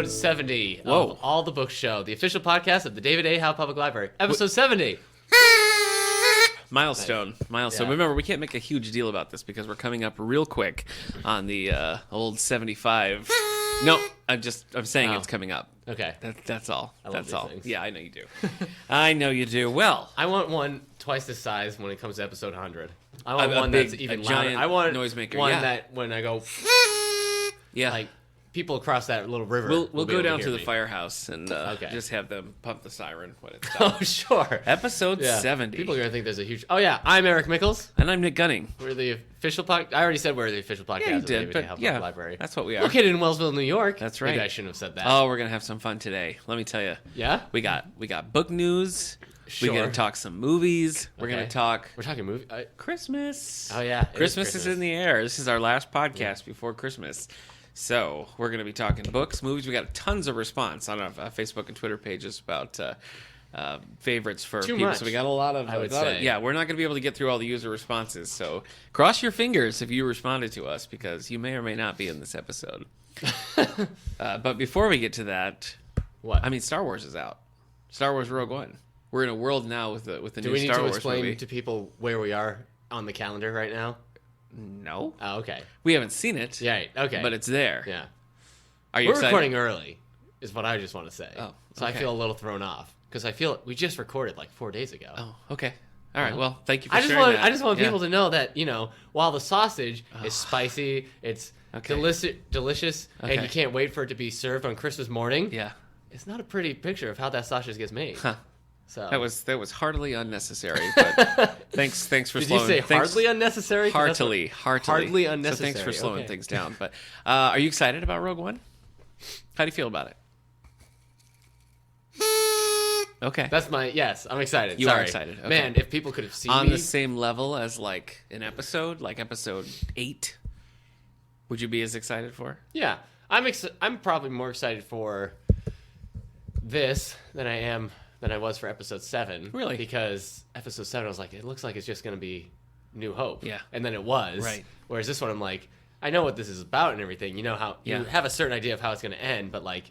episode 70 of All the Books Show, the official podcast of the David A. Howe Public Library. Episode 70. Milestone. Yeah. Remember, we can't make a huge deal about this because we're coming up real quick on the old 75. No, I'm saying it's coming up. Okay. That's all. That's all. Things. Yeah, I know you do. I know you do. Well, I want one twice this size when it comes to episode 100. I want one that's even louder. I want noisemaker. One that when I go, like people across that little river. We'll go down to the firehouse and just have them pump the siren when it's done. Oh, sure. Episode 70. People are going to think there's a huge... Oh, yeah. I'm Eric Mickles. And I'm Nick Gunning. We're the official podcast... I already said we're the official podcast of the David A. Howe Public Library. That's what we are. Located in Wellsville, New York. That's right. Maybe I shouldn't have said that. Oh, we're going to have some fun today. Let me tell you. Yeah? We got book news. Sure. We're going to talk some movies. We're going to talk... We're talking movie... Christmas. Oh, yeah. Christmas is in the air. This is our last podcast before Christmas. So we're going to be talking books, movies. We got tons of response on our Facebook and Twitter pages about favorites for people. Much. So we got a lot of. I would say. Yeah, we're not going to be able to get through all the user responses. So cross your fingers if you responded to us because you may or may not be in this episode. But before we get to that, what? I mean, Star Wars is out. Star Wars Rogue One. We're in a world now with the new Star Wars movie. Do we need to explain to people where we are on the calendar right now? No. Oh, okay. We haven't seen it. Yeah, okay. But it's there. Yeah. Are you We're excited? recording early, is what I just want to say. Oh, so I feel a little thrown off because I feel we just recorded like 4 days ago. Oh, okay. All right. Well, thank you for sharing that. I just want people to know that, while the sausage is spicy, it's delicious, and you can't wait for it to be served on Christmas morning. Yeah. It's not a pretty picture of how that sausage gets made. Huh. So that was heartily unnecessary. But thanks for Did slowing. Did you say hardly unnecessary? Heartily. Hardly unnecessary. So thanks for slowing things down. But are you excited about Rogue One? How do you feel about it? Okay. Yes, I'm excited. You Sorry. are excited. Okay. Man, if people could have seen on me. the same level as like an episode, like episode 8, would you be as excited for? Yeah. I'm probably more excited for this than I was for episode 7. Really? Because episode 7 I was like, it looks like it's just going to be New Hope. Yeah. And then it was. Right. Whereas this one I'm like, I know what this is about and everything. You know how you have a certain idea of how it's going to end, but like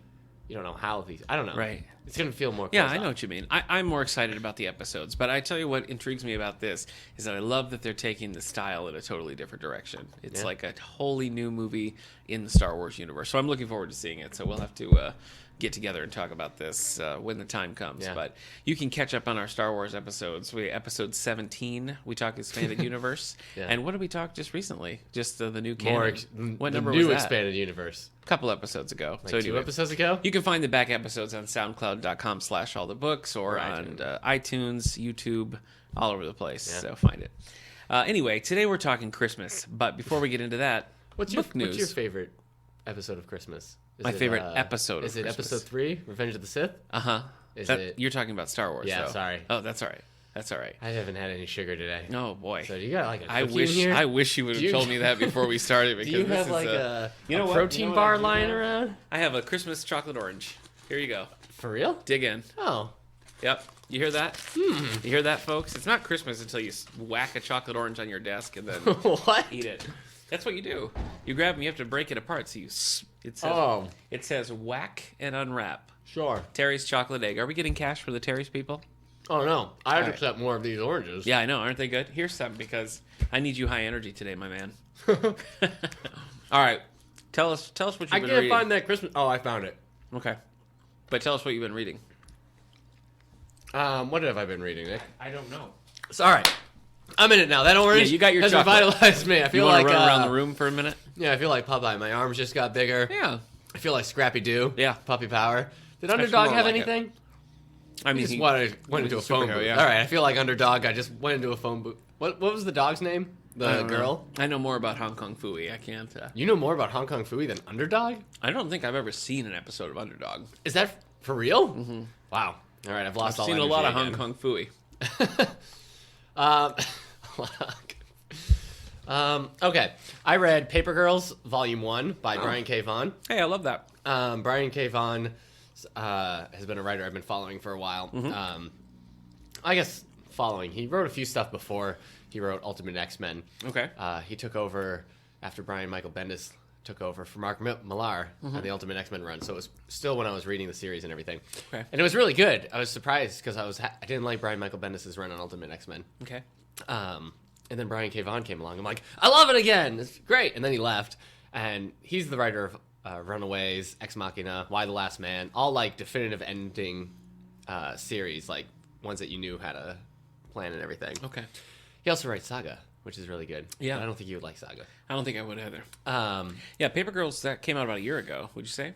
you don't know how I don't know. Right. It's going to feel more Yeah, I know what you mean. I'm more excited about the episodes, but I tell you what intrigues me about this is that I love that they're taking the style in a totally different direction. It's like a wholly new movie in the Star Wars universe. So I'm looking forward to seeing it. So we'll have to get together and talk about this when the time comes. Yeah. But you can catch up on our Star Wars episodes. Episode 17, we talk expanded universe. And what did we talk just recently? Just the new canon. What number was that? New expanded universe. A couple episodes ago. Like so 2 episodes ago? You can find the back episodes on SoundCloud.com/allthebooks or on iTunes, YouTube, all over the place. So find it. Anyway, today we're talking Christmas. But before we get into that, what's your favorite episode of Christmas? My favorite episode of Christmas. Is it episode 3, Revenge of the Sith? Uh-huh. You're talking about Star Wars, Yeah, though. Sorry. Oh, that's all right. That's all right. I haven't had any sugar today. Oh, boy. So you got like a I wish you would have told me that before we started. Because do you have like a protein bar lying around? I have a Christmas chocolate orange. Here you go. For real? Dig in. Oh. Yep. You hear that? You hear that, folks? It's not Christmas until you whack a chocolate orange on your desk and then eat it. That's what you do. You grab them, you have to break it apart. So it says whack and unwrap. Sure. Terry's chocolate egg. Are we getting cash for the Terry's people? Oh, no. I have to accept more of these oranges. Yeah, I know. Aren't they good? Here's some because I need you high energy today, my man. All right. Tell us what you've been reading. I can't find that Christmas... Oh, I found it. Okay. But tell us what you've been reading. What have I been reading, Nick? I don't know. It's all right. I'm in it now. That orange you got your has chocolate. revitalized me. I feel you like run around the room for a minute. Yeah, I feel like Popeye. My arms just got bigger. Yeah. I feel like Scrappy Doo. Yeah. Puppy Power. Did Underdog have anything? I mean, he went into a phone booth. Yeah. All right. I feel like Underdog. I just went into a phone booth. What was the dog's name? The girl. I know more about Hong Kong Phooey. I can't. You know more about Hong Kong Phooey than Underdog? I don't think I've ever seen an episode of Underdog. Is that for real? Mm-hmm. Wow. All right. I've lost all seen a lot of Hong Kong Phooey. Okay. I read Paper Girls Volume 1 by Brian K. Vaughan. Hey, I love that. Brian K. Vaughan has been a writer I've been following for a while. Mm-hmm. I guess following. He wrote a few stuff before. He wrote Ultimate X-Men. Okay. He took over after Brian Michael Bendis took over for Mark Millar on the Ultimate X-Men run. So it was still when I was reading the series and everything. Okay. And it was really good. I was surprised because I didn't like Brian Michael Bendis' run on Ultimate X-Men. Okay. And then Brian K. Vaughan came along. I'm like, I love it again. It's great. And then he left. And he's the writer of Runaways, Ex Machina, Why the Last Man, all like definitive ending series, like ones that you knew had a plan and everything. Okay. He also writes Saga, which is really good. Yeah. But I don't think you would like Saga. I don't think I would either. Yeah, Paper Girls, that came out about a year ago, would you say?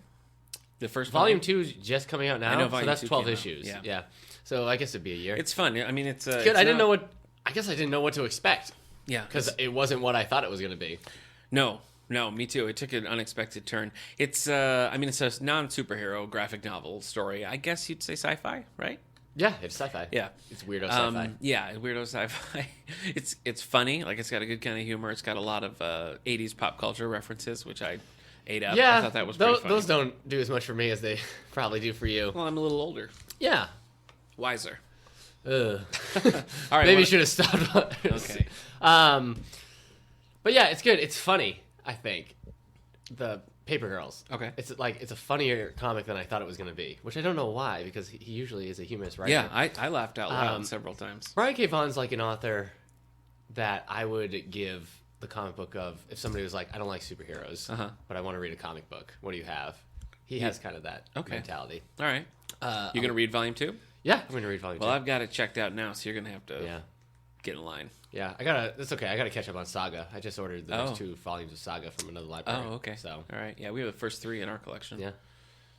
The first Volume 2 is just coming out now. I know so Volume that's 2 12 came out. issues. Yeah. Yeah. So I guess it'd be a year. It's fun. I mean, it's good. it's I didn't not- know what. I guess I didn't know what to expect Yeah. because it wasn't what I thought it was going to be. No, me too. It took an unexpected turn. It's it's a non-superhero graphic novel story. I guess you'd say sci-fi, right? Yeah, it's sci-fi. Yeah. It's weirdo sci-fi. Yeah, weirdo sci-fi. It's funny. Like, it's got a good kind of humor. It's got a lot of 80s pop culture references, which I ate up. Yeah, I thought that was pretty funny. those don't do as much for me as they probably do for you. Well, I'm a little older. Yeah. Wiser. Ugh. All right. Maybe you should have stopped. Okay. But yeah, it's good. It's funny, I think. The Paper Girls. Okay. It's a funnier comic than I thought it was going to be, which I don't know why, because he usually is a humorous writer. Yeah, I laughed out loud several times. Brian K. Vaughan's like an author that I would give the comic book of if somebody was like, I don't like superheroes, but I want to read a comic book. What do you have? He has kind of that mentality. All right. You're going to read Volume 2? Yeah, I'm going to read Volume 2. Well, I've got it checked out now, so you're going to have to get in line. Yeah, it's okay. I gotta catch up on Saga. I just ordered the next 2 volumes of Saga from another library. Oh, okay. So, all right. Yeah, we have the first 3 in our collection. Yeah.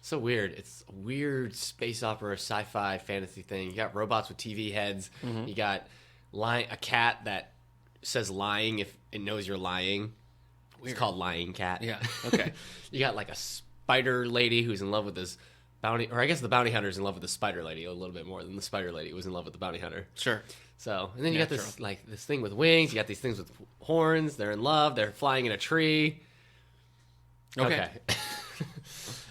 So weird. It's a weird space opera, sci-fi, fantasy thing. You got robots with TV heads. Mm-hmm. You got a cat that says lying if it knows you're lying. Weird. It's called Lying Cat. Yeah. Okay. You got like a spider lady who's in love with this bounty, or I guess the bounty hunter's in love with the spider lady a little bit more than the spider lady was in love with the bounty hunter. Sure. So, and then you got this this thing with wings. You got these things with horns. They're in love. They're flying in a tree. Okay.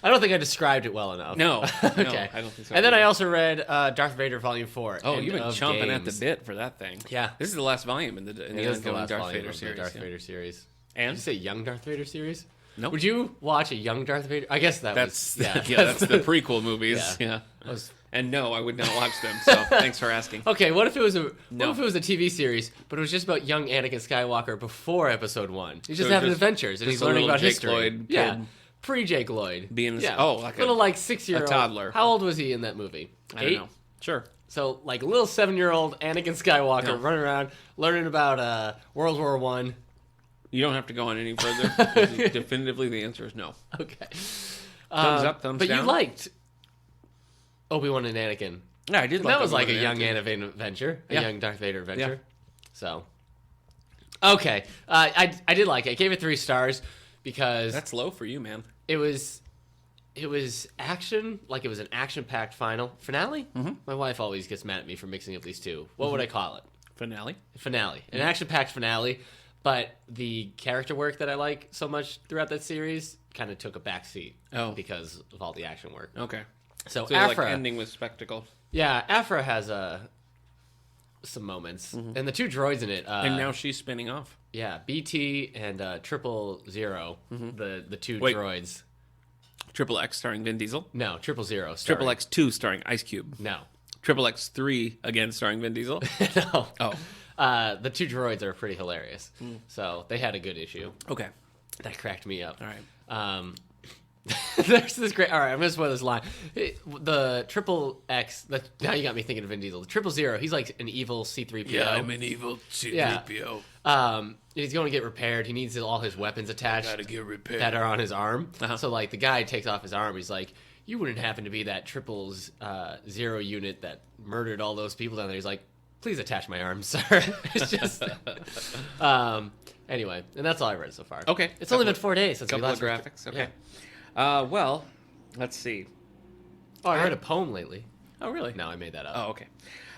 I don't think I described it well enough. No. Okay. No, I don't think so. And then I also read Darth Vader Volume 4. Oh, End you've been of chomping at Games. the bit for that thing. Yeah. This is the last volume in the It is the ongoing last Darth volume Vader of the series. Darth yeah. Vader series. And Did you say Young Darth Vader series? No. Would you watch a Young Darth Vader? I guess That's was... that's the prequel movies. Yeah. Yeah. And no, I would not watch them. So thanks for asking. Okay, what if it was a No. what if it was a TV series, but it was just about young Anakin Skywalker before Episode 1? He's just So having just- adventures and just he's a learning little about Jake history. Lloyd Yeah, kid. pre-Jake Lloyd. Being yeah, like little like 6-year-old toddler. How old was he in that movie? I don't know. Sure. So like a little 7-year-old Anakin Skywalker Yeah. running around learning about World War One. You don't have to go on any further. Definitively, the answer is no. Okay. Thumbs up, thumbs but down. you liked Obi-Wan and Anakin. Yeah, I did. And Like that was like a Obi-Wan young and Anakin adventure, a Yeah. young Darth Vader adventure. Yeah. So, okay, I did like it. I gave it 3 stars because That's low for you, man. it was action, like it was an action-packed finale. Mm-hmm. My wife always gets mad at me for mixing up these two. What would I call it? Finale. An action-packed finale. But the character work that I like so much throughout that series kind of took a backseat because of all the action work. Okay. So So Afra, like ending with spectacle. yeah, Afra has some moments, and the 2 droids in it. And now she's spinning off. yeah, BT and 000, the 2 Wait. droids. Triple X starring Vin Diesel. No, 000. Triple X 2 starring Ice Cube. No, Triple X 3 again starring Vin Diesel. no. Oh. The 2 droids are pretty hilarious. So they had a good issue. Okay. That cracked me up. All right. There's this great. All right, I'm gonna spoil this line. The Triple X. Now you got me thinking of Vin Diesel. The 000. He's like an evil C-3PO. Yeah, I'm an evil C-3PO. He's going to get repaired. He needs all his weapons attached Gotta get repaired. that are on his arm. Uh-huh. So like the guy takes off his arm. He's like, "You wouldn't happen to be that 000 unit that murdered all those people down there?" He's like, "Please attach my arm, sir." It's just. Anyway, and that's all I read so far. Okay. It's only been 4 days since we Couple of last graphics. Okay. Well, let's see. Oh, I read a poem lately. Oh, really? No, I made that up. Oh, okay.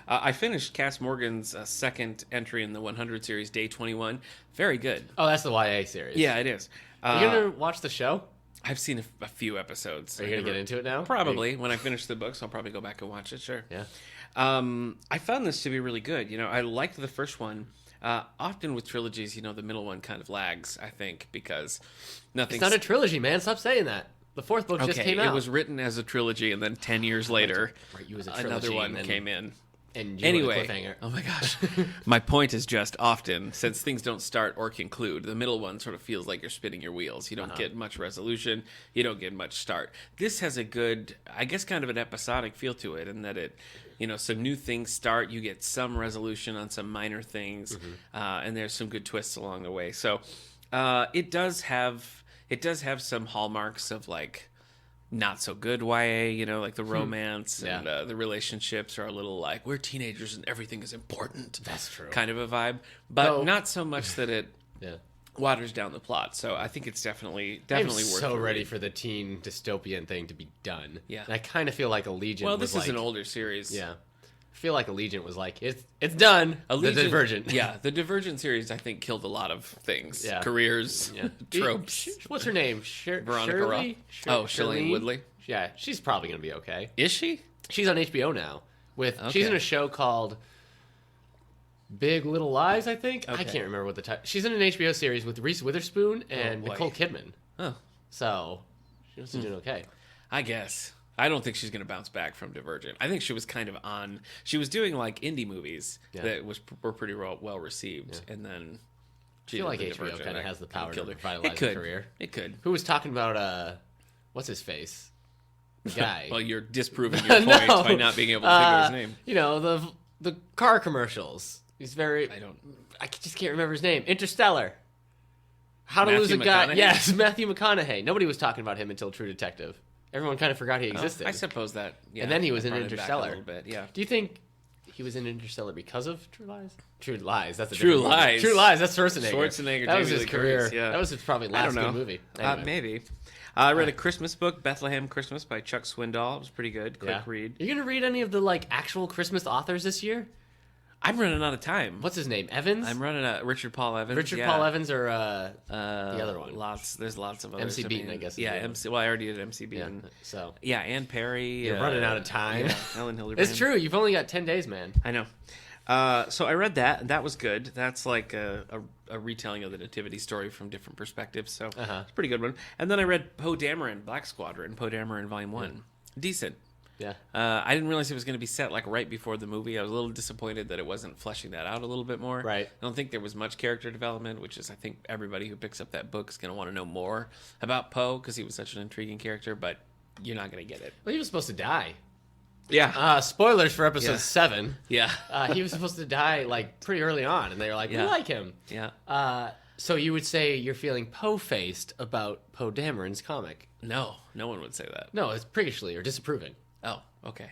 I finished Cass Morgan's second entry in the 100 series, Day 21. Very good. Oh, that's the YA series. Yeah, it is. Are you gonna watch the show? I've seen a few episodes. Are you gonna get into it now? Probably. When I finish the books, I'll probably go back and watch it. Sure. Yeah. I found this to be really good. I liked the first one. Often with trilogies, the middle one kind of lags, I think, because nothing's... It's not a trilogy, man. Stop saying that. The fourth book just came out. It was written as a trilogy, and then 10 years later, you as a trilogy, another one came in. And you anyway, were the cliffhanger. Oh my gosh. My point is just often, since things don't start or conclude, the middle one sort of feels like you're spinning your wheels. You don't get much resolution. You don't get much start. This has a good, I guess, kind of an episodic feel to it, in that it, some new things start. You get some resolution on some minor things, and there's some good twists along the way. So it does have some hallmarks of like not so good YA, like the romance and the relationships are a little like we're teenagers and everything is important. That's true. Kind of a vibe, but not so much that it Yeah. waters down the plot. So I think it's definitely I'm worth. so the ready read. for the teen dystopian thing to be done. Yeah. And I kind of feel like Allegiant. Well, was this is like, an older series. Yeah. I feel like Allegiant was like it's done. The Divergent. Yeah, the Divergent series I think killed a lot of things. Yeah. Careers, tropes. What's her name? Veronica Shirley? Roth. Shailene Woodley. Yeah, she's probably gonna be okay. Is she? She's on HBO now. She's in a show called Big Little Lies, I think. I Okay. can't remember what the title. She's in an HBO series with Reese Witherspoon and boy. Nicole Kidman. Oh, So she must be doing okay. I guess. I don't think she's going to bounce back from Divergent. I think she was kind of on. She was doing like indie movies that were pretty well received, and then I feel like HBO kind of has the power to revitalize her career. It could. Who was talking about what's his face? The guy. Well, you're disproving your point by not being able to figure his name. The car commercials. He's very. I just can't remember his name. Interstellar. How to Lose a Guy. Yes, Matthew McConaughey. Nobody was talking about him until True Detective. Everyone kind of forgot he existed. I suppose that. Yeah, and then he was in brought it back Interstellar. a little bit, yeah. Do you think he was in Interstellar because of True Lies? True Lies. That's a True different movie. Lies. True Lies. That's Schwarzenegger. Schwarzenegger. That was Jamie his Lee career. Curtis, yeah. That was his probably last good movie. Anyway. Maybe. I read a Christmas book, Bethlehem Christmas by Chuck Swindoll. It was pretty good. Quick read. You gonna read any of the actual Christmas authors this year? I'm running out of time. What's his name? Evans. I'm running out. Richard Paul Evans. Richard Paul Evans or the other one. There's lots of others. MC Beaton, I guess. Yeah, MC. Well, I already did MC Beaton. Yeah, so Ann Perry. You're running out of time. Yeah, Ellen Hildebrand. It's true. You've only got 10 days, man. I know. So I read that, and that was good. That's like a retelling of the Nativity story from different perspectives. So it's a pretty good one. And then I read Poe Dameron, Black Squadron, Poe Dameron Volume 1. Decent. Yeah. I didn't realize it was going to be set right before the movie. I was a little disappointed that it wasn't fleshing that out a little bit more. Right. I don't think there was much character development, which is, I think, everybody who picks up that book is going to want to know more about Poe because he was such an intriguing character, but you're not going to get it. Well, he was supposed to die. Yeah. Spoilers for episode 7. Yeah. He was supposed to die pretty early on, and they were like, "We like him." Yeah. So you would say you're feeling Poe-faced about Poe Dameron's comic? No one would say that. No, it's priggishly or disapproving. Oh, okay.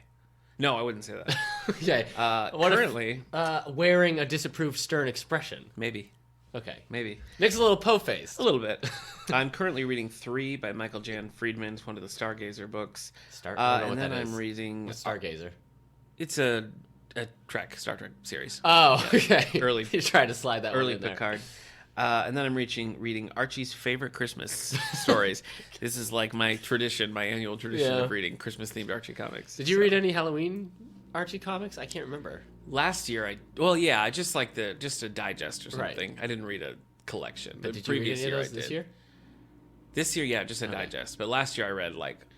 No, I wouldn't say that. Okay. Currently, wearing a disapproved stern expression. maybe. Okay. Maybe. Nick's a little Poe-faced. A little bit. I'm currently reading 3 by Michael Jan Friedman. It's one of the Stargazer books. I don't know and what then that is. I'm reading... What's Stargazer? It's a Star Trek series. Oh, okay. Early. You tried to slide that Early one in there. Picard. And then I'm reading Archie's favorite Christmas stories. This is like my annual tradition of reading Christmas-themed Archie comics. Did you read any Halloween Archie comics? I can't remember. Last year, just a digest or something. Right. I didn't read a collection. But The did you read previous any of year those I this did. year? This year, just a digest. But last year I read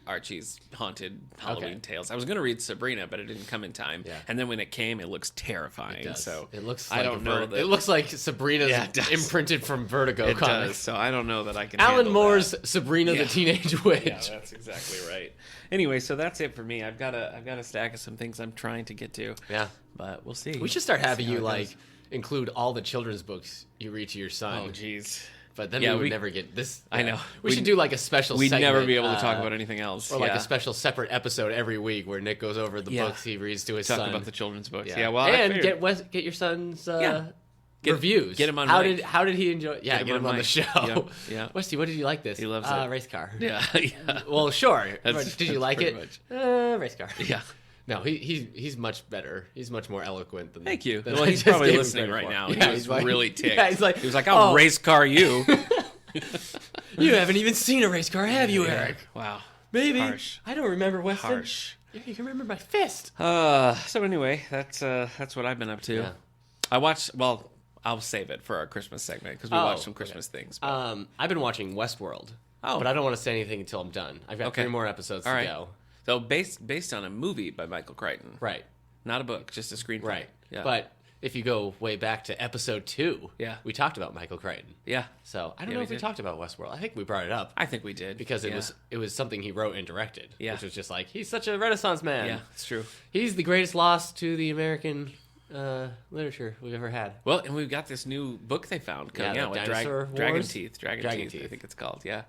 Archie's haunted Halloween tales. I was going to read Sabrina, but it didn't come in time. Yeah. And then when it came, it looks terrifying. It does. So it looks. I Like don't know that it looks like Sabrina's Yeah, it does. imprinted from Vertigo it comics. does. So I don't know that I can. Alan handle Moore's that. Sabrina the Teenage Witch. Yeah, that's exactly right. Anyway, so that's it for me. I've got a stack of some things I'm trying to get to. Yeah, but we'll see. we should start having you how it goes. include all the children's books you read to your son. Oh, jeez. But then we would never get this. I know. We should do a special. We'd segment, never be able to talk about anything else. Or a special separate episode every week where Nick goes over the books he reads to his son. Talk about the children's books. Yeah. Yeah. Well, and get your son's reviews. Get him on. How mic. did he enjoy? Yeah, get him on the show. Yep, yeah. Westy, what did you like this? He loves it. Race car. Yeah. Yeah. Well, sure. That's- Did you that's like pretty it? much. Race car. Yeah. No, he's much better. He's much more eloquent than. Thank you. than Well, I he's just probably gave him listening credit right for. now. Yeah, He was he's really ticked. Yeah, he was like, "I'll race car you." You haven't even seen a race car, have you, Eric? Wow. Maybe. Harsh. I don't remember Weston. Harsh. Yeah, you can remember my fist. So anyway, that's what I've been up to. Yeah. I watched. Well, I'll save it for our Christmas segment because we watched some Christmas things. But. I've been watching Westworld. Oh. But I don't want to say anything until I'm done. I've got 3 more episodes to go. So based on a movie by Michael Crichton. Right. Not a book, just a screenplay. Right. Yeah. But if you go way back to episode 2, Yeah. we talked about Michael Crichton. Yeah. So I don't know if we talked about Westworld. I think we brought it up. I think we did. Because it was something he wrote and directed. Yeah. Which was just like, he's such a Renaissance man. Yeah, it's true. He's the greatest loss to the American literature we've ever had. Well, and we've got this new book they found coming out with Dinosaur Dragon Wars? Teeth. Dragon Teeth. I think it's called. Yeah.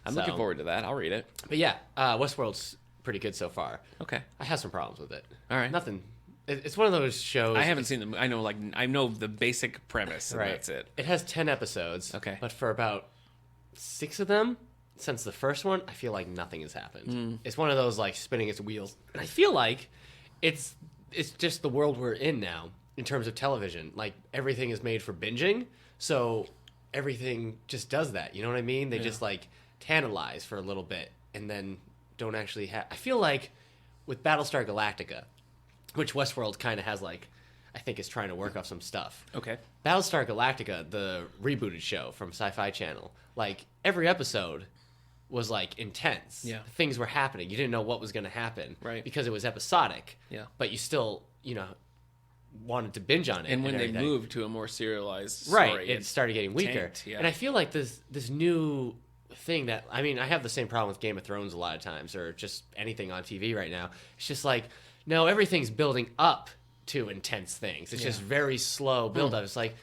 I'm looking forward to that. I'll read it. But yeah, Westworld's pretty good so far. Okay. I have some problems with it. All right. Nothing. It's one of those shows. I haven't seen them. I know the basic premise, and that's it. It has 10 episodes. Okay. But for about 6 of them, since the first one, I feel like nothing has happened. It's one of those like spinning its wheels. And I feel like it's just the world we're in now in terms of television. Like everything is made for binging, so everything just does that. You know what I mean? They just like tantalize for a little bit and then don't actually have. I feel like with Battlestar Galactica, which Westworld kind of has like, I think is trying to work off some stuff. Okay. Battlestar Galactica, the rebooted show from Sci-Fi Channel, like every episode was like intense. Yeah. Things were happening. You didn't know what was going to happen. Right. Because it was episodic. Yeah. But you still, wanted to binge on it. And when they everything. moved to a more serialized story, Right, it started getting weaker. tanked, yeah. And I feel like this new thing that, I mean, I have the same problem with Game of Thrones a lot of times, or just anything on TV right now. It's just like, no, everything's building up to intense things. It's just very slow build up. It's like,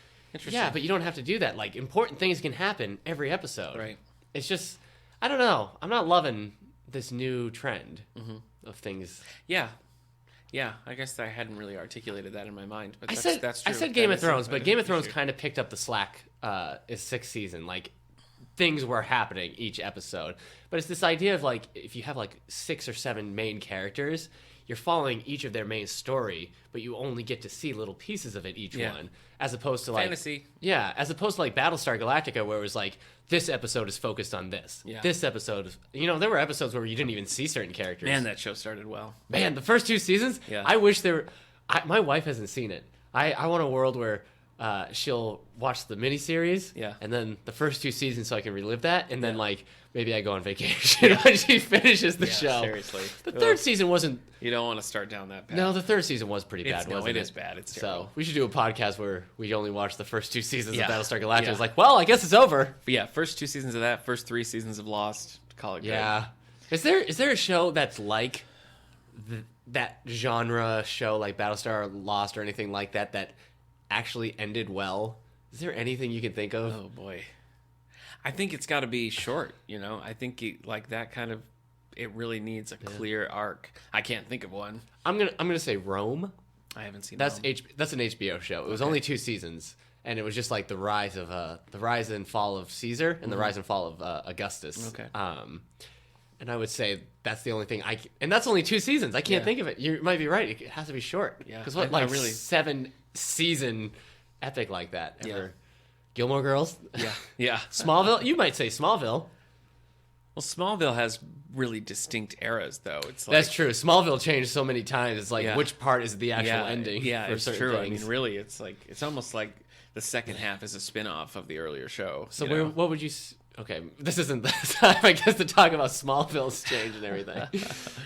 yeah, but you don't have to do that. Like, important things can happen every episode. Right. It's just, I don't know. I'm not loving this new trend of things. Yeah. Yeah, I guess I hadn't really articulated that in my mind, but that's true. I said Game of Thrones, but Game of Thrones kind of picked up the slack is 6th season. Like, things were happening each episode. But it's this idea of, like, if you have, like, 6 or 7 main characters, you're following each of their main story, but you only get to see little pieces of it each one. As opposed to, like... Fantasy. Yeah, as opposed to, like, Battlestar Galactica, where it was, like, this episode is focused on this. Yeah. This episode is... there were episodes where you didn't even see certain characters. Man, that show started well. Man, the first 2 seasons, Yeah. I wish there were... my wife hasn't seen it. I want a world where she'll watch the miniseries, and then the first 2 seasons so I can relive that, and then, like, maybe I go on vacation when she finishes the show. Seriously. The 3rd season wasn't... You don't want to start down that path. No, the 3rd season was pretty bad, wasn't it? It is bad. It's terrible. So, we should do a podcast where we only watch the first 2 seasons Yeah. of Battlestar Galactica. Yeah. It's like, well, I guess it's over. But yeah, first 2 seasons of that, first 3 seasons of Lost, call it good. Yeah. Is there a show that's like that genre show, like Battlestar or Lost or anything like that, that actually ended well? Is there anything you can think of? Oh boy, I think it's got to be short. I think like that kind of. It really needs a clear arc. I can't think of one. I'm gonna say Rome. I haven't seen That's Rome. That's an HBO show. It was only 2 seasons, and it was just like the rise and fall of Caesar and the rise and fall of Augustus. Okay. And I would say that's the only thing and that's only 2 seasons. I can't think of it. You might be right. It has to be short. Yeah. Because I really 7 season epic like that ever? Yeah. Gilmore Girls. Yeah. Smallville. You might say Smallville. Well, Smallville has really distinct eras, though. It's like, That's true. Smallville changed so many times. It's like Yeah. which part is the actual ending? Yeah, for it's certain true. things. I mean, really, it's almost like the second half is a spin-off of the earlier show. So what would you? Okay, this isn't the time, I guess, to talk about Smallville's change and everything.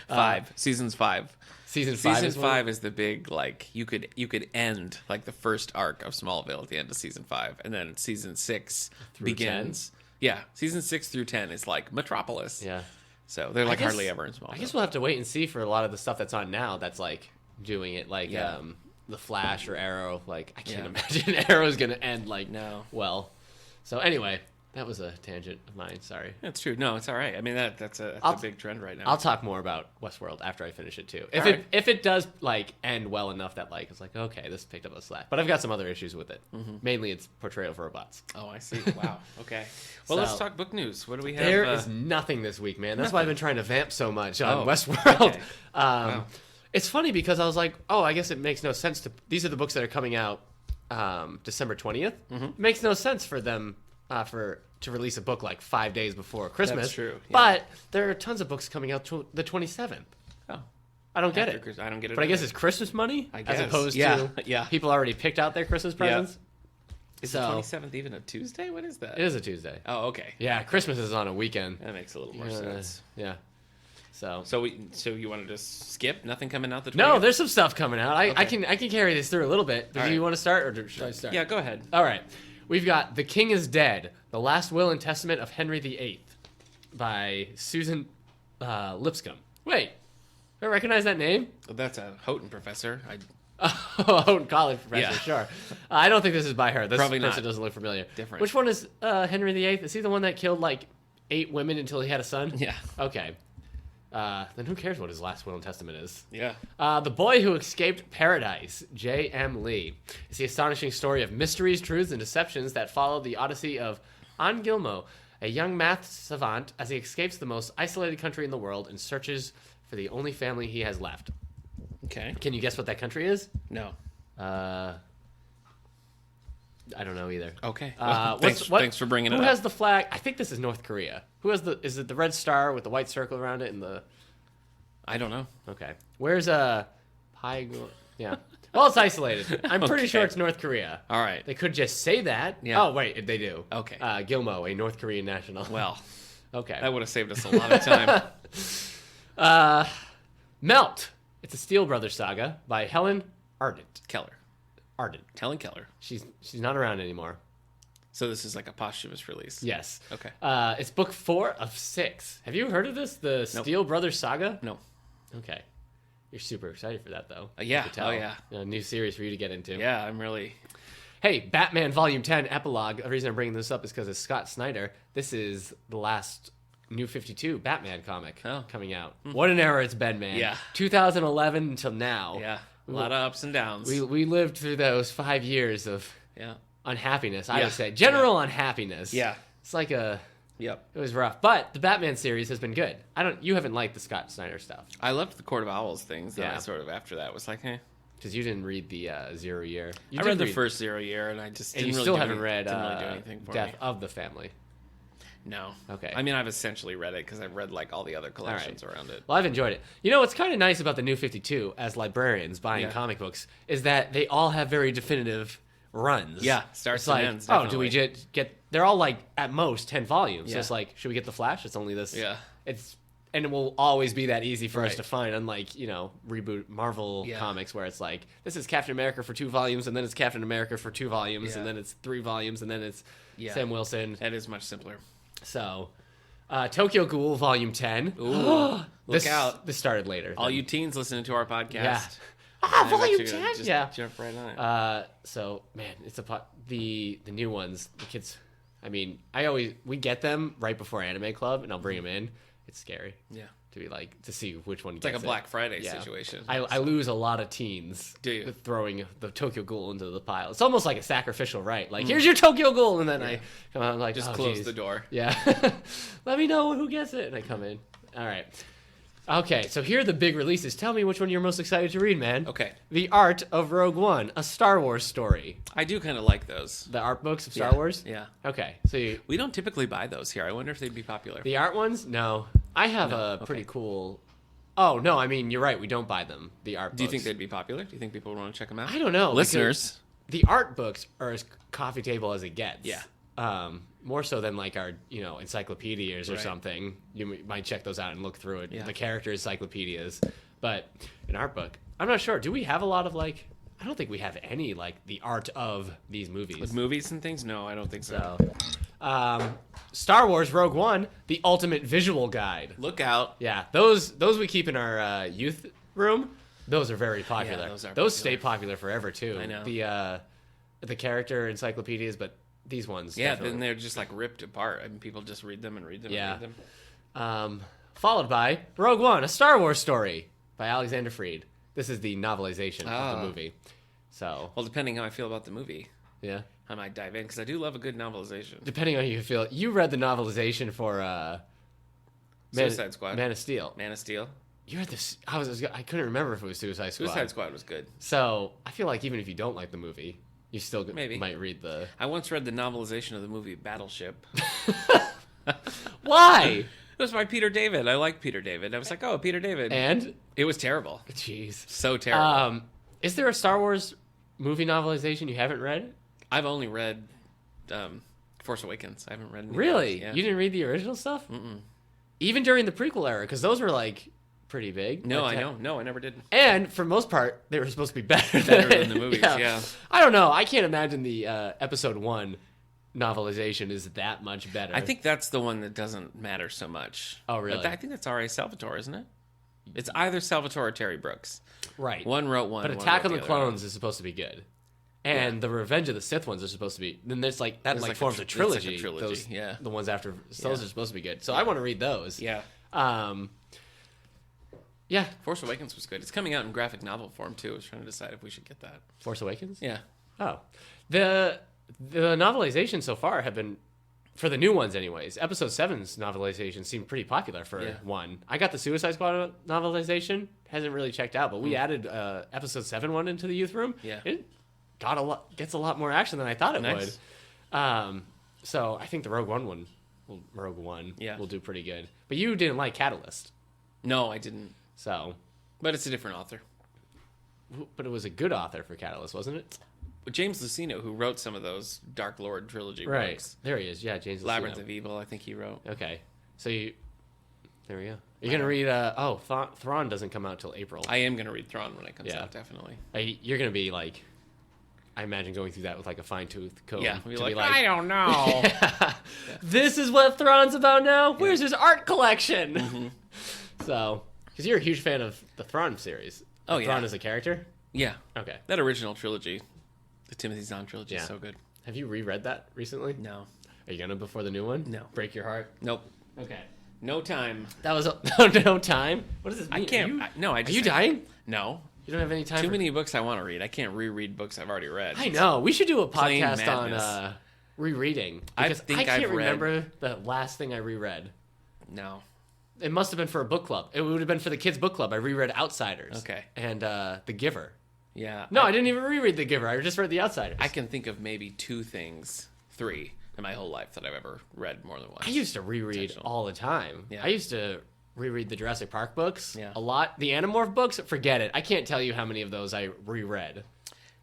5 seasons 5. Season 5. Season 5 is the big like you could end like the first arc of Smallville at the end of season 5, and then season 6 begins. Yeah, season 6 through 10 is like Metropolis. Yeah. So they're like I guess- hardly ever in Smallville. I guess we'll have to wait and see for a lot of the stuff that's on now. That's like doing it, like Yeah. the Flash or Arrow. Like I can't Yeah. imagine Arrow's gonna end like No. well. So anyway, that was a tangent of mine. Sorry. That's true. No, it's all right. I mean that's a big trend right now. I'll talk more about Westworld after I finish it too. If All right. if it does like end well enough that like it's like okay, this picked up a slack. But I've got some other issues with it. Mainly its portrayal of robots. Oh, I see. Wow. Okay. Well, let's So- talk book news. What do we have? There is nothing this week, man. That's why I've been trying to vamp so much on Westworld. okay. Wow. It's funny because I was like, oh, I guess it makes no sense to. These are the books that are coming out December 20th. It makes no sense for them to release a book like 5 days before Christmas. true, yeah. But there are tons of books coming out the 27th. Oh. I don't get it. I don't get it. But I guess either. it's Christmas money I guess. as opposed Yeah. to Yeah. people already picked out their Christmas presents. Is the 27th even a Tuesday? What is that? It is a Tuesday. Oh, okay. Yeah, Christmas is on a weekend. That makes a little more sense. Yeah. So So you want to just skip? Nothing coming out the 20th? no, there's some stuff coming out. I Okay. can carry this through a little bit. Do All you right. want to start or should I start? Yeah, go ahead. All right. We've got The King is Dead: The Last Will and Testament of Henry VIII by Susan Lipscomb. Wait, I recognize that name? Well, that's a Houghton professor. Houghton College professor, Yeah. sure. I don't think this is by her. This Probably person not. doesn't look familiar. Different. Which one is Henry VIII? Is he the one that killed like 8 women until he had a son? Yeah. Okay. Then who cares what his last will and testament is? Yeah. The Boy Who Escaped Paradise, J.M. Lee. It's the astonishing story of mysteries, truths, and deceptions that follow the odyssey of An Gilmo, a young math savant, as he escapes the most isolated country in the world and searches for the only family he has left. Okay. Can you guess what that country is? No. I don't know either. Okay. Thanks for bringing it Who up. has the flag? I think this is North Korea. Who has the? Is it the red star with the white circle around it and the? I don't know. Okay. Where's Yeah. Well, it's isolated. I'm pretty Okay. sure it's North Korea. All right. They could just say that. Yeah. Oh wait, they do. Okay. Gilmo, a North Korean national. Well, Okay. that would have saved us a lot of time. Melt. It's a Steel Brothers saga by Helen Ardent. Keller. Ardent. Helen Keller. She's not around anymore. So this is like a posthumous release. Yes. Okay. It's book 4 of 6. Have you heard of this? The Nope. Steel Brothers saga? No. Okay. You're super excited for that, though. Yeah. I could tell. Oh, yeah. A new series for you to get into. Yeah, I'm really. Hey, Batman Volume 10 Epilogue. The reason I'm bringing this up is because it's Scott Snyder. This is the last New 52 Batman comic coming out. What an era it's been, man. Yeah. 2011 until now. Yeah. A lot of ups and downs. We lived through those 5 years of Yeah. unhappiness, I Yeah. would say. General unhappiness. Yeah. It's like Yep. it was rough. But the Batman series has been good. You haven't liked the Scott Snyder stuff. I loved the Court of Owls things. And Yeah. I sort of after that was like, eh. Because you didn't read the Zero Year. You I did read the first 0 year, and I just and didn't you really still do haven't any- read didn't really do anything for Death me. of the Family. No. Okay. I mean, I've essentially read it because I've read like all the other collections around it. Well, I've enjoyed it. You know what's kind of nice about the New 52 as librarians buying Yeah. comic books is that they all have very definitive runs. Yeah, starts it's and like, ends, oh, do we definitely. just get? They're all like at most 10 volumes. So Yeah. it's like, should we get the Flash? It's only this. Yeah. And it will always be that easy for us Right. to find, unlike reboot Marvel Yeah. comics where it's like this is Captain America for 2 volumes, and then it's Captain America for 2 volumes, Yeah. and then it's 3 volumes, and then it's Yeah. Sam Wilson. That is much simpler. So, Tokyo Ghoul Volume 10. Ooh, look this, out. This started later. All than- you teens listening to our podcast. Yeah. I bet Volume you're gonna 10? just Yeah. Jump right on it. So man, it's the new ones. The kids. I mean, we get them right before Anime Club, and I'll bring them in. It's scary Yeah. to be like to see which one. It's like a Black Friday situation. I lose a lot of teens. Do you? With throwing the Tokyo Ghoul into the pile? It's almost like a sacrificial rite. Like here's your Tokyo Ghoul, and then I come out and like Just oh, close geez. the door. Yeah. Let me know who gets it, and I come in. All right. Okay, so here are the big releases. Tell me which one you're most excited to read, man. Okay. The Art of Rogue One, a Star Wars story. I do kind of like those. The art books of Star Yeah. Wars? Yeah. Okay, so We don't typically buy those here. I wonder if they'd be popular. the art ones? No. I have a pretty cool... Oh, no, I mean, you're right. We don't buy them, the art Do you books. think they'd be popular? Do you think people would want to check them out? I don't know. Listeners. because The art books are as coffee table as it gets. Yeah. More so than like our, encyclopedias or Right. something. You might check those out and look through it. Yeah. The character encyclopedias. But an art book, I'm not sure. Do we have a lot of I don't think we have any the art of these movies. With movies and things? No, I don't think so. So, Star Wars Rogue One, the ultimate visual guide. Look out. Yeah, those we keep in our youth room. Those are very popular. those are those stay popular forever too. I know. The character encyclopedias, but these ones. Yeah, definitely. then they're just ripped apart. I mean, people just read them and read them Yeah. and read them. Followed by Rogue One, a Star Wars story by Alexander Freed. This is the novelization of Ah. the movie. So Well, depending how I feel about the movie, yeah, I might dive in because I do love a good novelization. depending on how you feel. You read the novelization for Suicide Squad. Man of Steel. Man of Steel. You read this. I couldn't remember if it was Suicide Squad. Suicide Squad was good. So I feel like even if you don't like the movie, you still Maybe. might read the. I once read the novelization of the movie Battleship. Why? was by Peter David. I like Peter David. I was like, oh, Peter David. And It was terrible. jeez. So terrible. Is there a Star Wars movie novelization you haven't read? I've only read Force Awakens. I haven't read any Really? others. Yeah. You didn't read the original stuff? Even during the prequel era, because those were like pretty big. No, Like, I know. No, I never did. And for most part, they were supposed to be better Than the movies, yeah. I don't know. I can't imagine the episode 1 novelization is that much better. I think that's the one that doesn't matter so much. Oh, really? But I think that's R.A. Salvatore, isn't it? It's either Salvatore or Terry Brooks. right. One wrote one. But one Attack wrote on the other. Clones is supposed to be good. And the Revenge of the Sith ones are supposed to be. Then there's like that There's like forms a a tr- it's like a trilogy. trilogy, Those, yeah. The ones after those are supposed to be good. So I want to read those. Yeah. Yeah. Force Awakens was good. It's coming out in graphic novel form, too. I was trying to decide if we should get that. Force Awakens. Yeah. Oh, the novelization so far have been, for the new ones anyways. Episode 7's novelization seemed pretty popular for one. I got the Suicide Squad novelization, hasn't really checked out, but we added Episode 7 one into the youth room. Yeah. It gets a lot more action than I thought it Nice. would. So I think the Rogue One will do pretty good. But you didn't like Catalyst, No, I didn't. so But it's a different author. but it was a good author for Catalyst, wasn't it? But James Luceno, who wrote some of those Dark Lord trilogy Right. books. There he is. Yeah, James Labyrinth Luceno. of Evil, I think he wrote. Okay. So there we go. You're going to read, Thrawn doesn't come out till April. I am going to read Thrawn when it comes Yeah. out, definitely. You're going to be like, I imagine going through that with like a fine-tooth comb. Yeah. To Be be like, like, I don't know. this is what Thrawn's about now? Where's his art collection? Mm-hmm. So, because you're a huge fan of the Thrawn series. Oh, yeah. Thrawn as a character? Yeah. Okay. That original trilogy, the Timothy Zahn trilogy, is Yeah. so good. Have you reread that recently? No. Are you going to before the new one? No. Break your heart? Nope. Okay. No time. That was no time? What does this mean? I can't. Are you dying? No. You don't have any time Too for many books I want to read. I can't reread books I've already read. I know. We should do a Plain podcast on madness. rereading. I Because think I can't I've read- remember the last thing I reread. No. It must have been for a book club. It would have been for the kids' book club. I reread Outsiders. Okay. And The Giver. Yeah. No, I didn't even reread The Giver. I just read The Outsiders. I can think of maybe 3 in my whole life that I've ever read more than once. I used to reread Intentional. all the time. Yeah. I used to reread the Jurassic Park books Yeah. a lot. The Animorph books, forget it. I can't tell you how many of those I reread.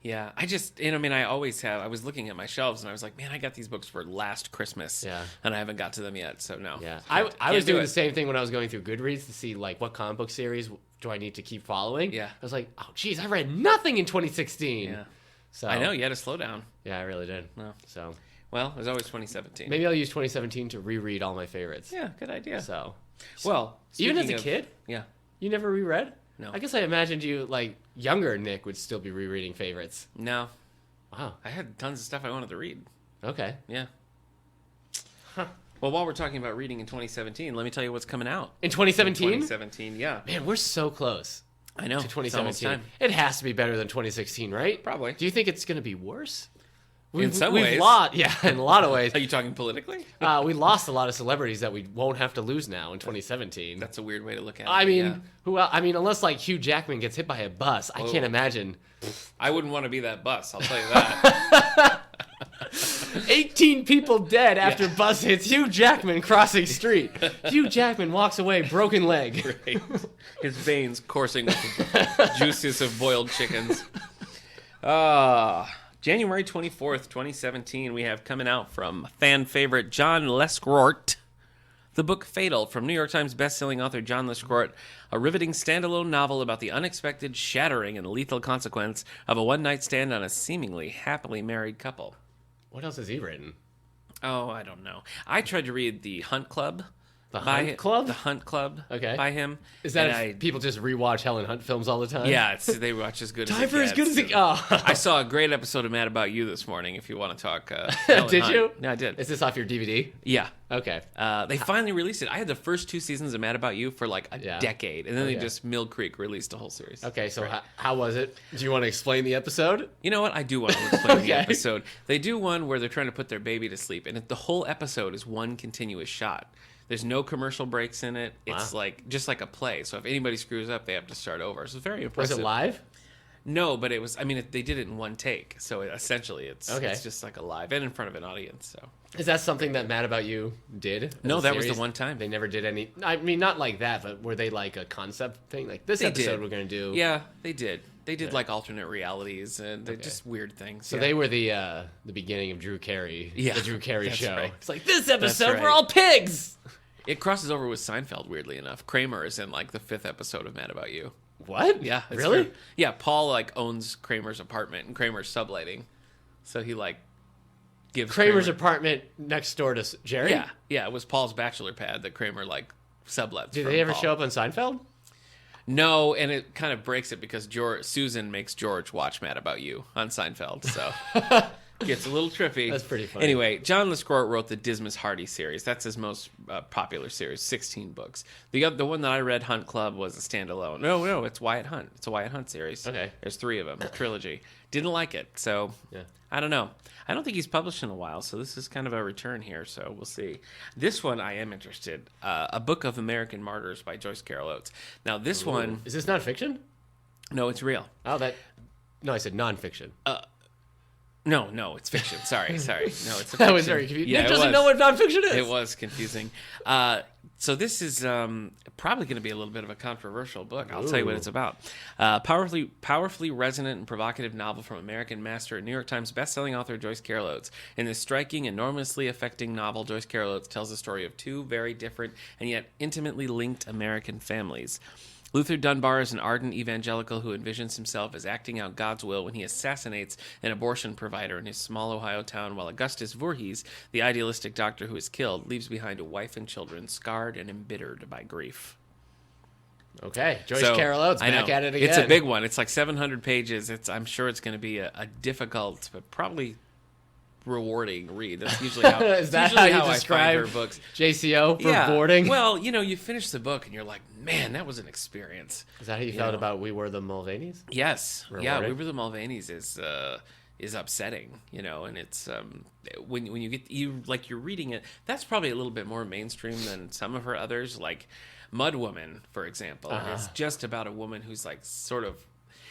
Yeah, I always have. I was looking at my shelves and I was like, man, I got these books for last Christmas. Yeah. And I haven't got to them yet, so no. Yeah, Can't- I was can't do doing it. the same thing when I was going through Goodreads to see like what comic book series do I need to keep following. Yeah. I was like, oh, geez, I read nothing in 2016. Yeah. So I know, you had to slow down. Yeah, I really did. No. So Well, it was always 2017. maybe I'll use 2017 to reread all my favorites. Yeah, good idea. So Well, even as a speaking of- kid, Yeah. you never reread? No. I guess I imagined you like younger Nick would still be rereading favorites. No. Wow. I had tons of stuff I wanted to read. Okay. Yeah. Well, while we're talking about reading in 2017, let me tell you what's coming out. In 2017? 2017, yeah. Man, we're so close I know. to It's almost 2017. time. It has to be better than 2016, right? Probably. Do you think it's going to be worse? In some we've ways. yeah, in a lot of ways. Are you talking politically? We lost a lot of celebrities that we won't have to lose now in 2017. That's a weird way to look at it. I but mean, yeah. who else? I mean, unless like Hugh Jackman gets hit by a bus, I Whoa. can't imagine. I wouldn't want to be that bus, I'll tell you that. 18 people dead after bus hits Hugh Jackman crossing street. Hugh Jackman walks away, broken leg. Right. His veins coursing with the juices of boiled chickens. January 24th, 2017, we have coming out from fan favorite John Lesquart, the book Fatal, from New York Times bestselling author John Lesquart, a riveting standalone novel about the unexpected, shattering, and lethal consequence of a one-night stand on a seemingly happily married couple. What else has he written? Oh, I don't know. I tried to read The Hunt Club. The Hunt Club? The Hunt Club. Okay. By him. Is that And if people just rewatch Helen Hunt films all the time? Yeah, they watch as good as Time it for as gets. good as it. Oh. I saw a great episode of Mad About You this morning. If you want to talk, Helen Did Hunt. you? Yeah, I did. Is this off your DVD? Yeah, Okay. they finally released it. I had the first 2 seasons of Mad About You for like a Yeah. decade, and then they Okay. just Mill Creek released a whole series. Okay, so how was it? Do you want to explain the episode? You know what? I do want to explain Okay. the episode. They do one where they're trying to put their baby to sleep, and the whole episode is one continuous shot. There's no commercial breaks in it. It's Wow. like just like a play. So if anybody screws up, they have to start over. So it's very Was impressive. it live? No, but it was. I mean, they did it in one take, so essentially, it's Okay. it's just like a live and in front of an audience. So Is that something that Mad About You did? as no, a that was the series? one time. They never did any. I mean, not like that, but were they like a concept thing? Like this They episode did. we're gonna do. Yeah, they did. They did Yeah. like alternate realities and they're Okay. just weird things. So yeah. they were the beginning of Drew Carey. Yeah, The Drew Carey that's show. right. It's like this episode right. we're all pigs. It crosses over with Seinfeld. Weirdly enough, Kramer is in like the 5th episode of Mad About You. What? Yeah, it's Really? true. Yeah, Paul like owns Kramer's apartment and Kramer's subletting, so he like gives Kramer's Kramer, apartment next door to Jerry. Yeah, it was Paul's bachelor pad that Kramer like sublets. Did from they ever Paul. show up on Seinfeld? No, and it kind of breaks it because Susan makes George watch Mad About You on Seinfeld, so gets a little trippy. That's pretty funny. Anyway, John LaScort wrote the Dismas Hardy series. That's his most popular series, 16 books. The one that I read, Hunt Club, was a standalone. No, it's Wyatt Hunt. It's a Wyatt Hunt series. Okay. There's 3 of them, a trilogy. Didn't like it, so Yeah. I don't know. I don't think he's published in a while, so this is kind of a return here, so we'll see. This one I am interested. A Book of American Martyrs by Joyce Carol Oates. Now, this one, Is this nonfiction? no, it's real. Oh, that. No, I said nonfiction. No, it's fiction. Sorry. No, it's a fiction. That was very confusing. Yeah, Nick it doesn't was. know what nonfiction is. It was confusing. So this is probably going to be a little bit of a controversial book. I'll tell you what it's about. Powerfully resonant and provocative novel from American master and New York Times bestselling author Joyce Carol Oates. In this striking, enormously affecting novel, Joyce Carol Oates tells the story of 2 very different and yet intimately linked American families. Luther Dunbar is an ardent evangelical who envisions himself as acting out God's will when he assassinates an abortion provider in his small Ohio town, while Augustus Voorhees, the idealistic doctor who is killed, leaves behind a wife and children scarred and embittered by grief. Okay, Joyce So, Carol Oates I back know. at it again. It's a big one. It's like 700 pages. I'm sure it's going to be a difficult, but probably rewarding read. That's usually how, Is that usually how you I describe find her books. JCO for Yeah. boarding? Well, you finish the book and you're like, man, that was an experience. Is that how you felt about We Were the Mulvaneys? Yes. Yeah, Rewarding. We Were the Mulvaneys is upsetting, and it's when you get you're reading it, that's probably a little bit more mainstream than some of her others, like Mud Woman, for example. It's just about a woman who's like sort of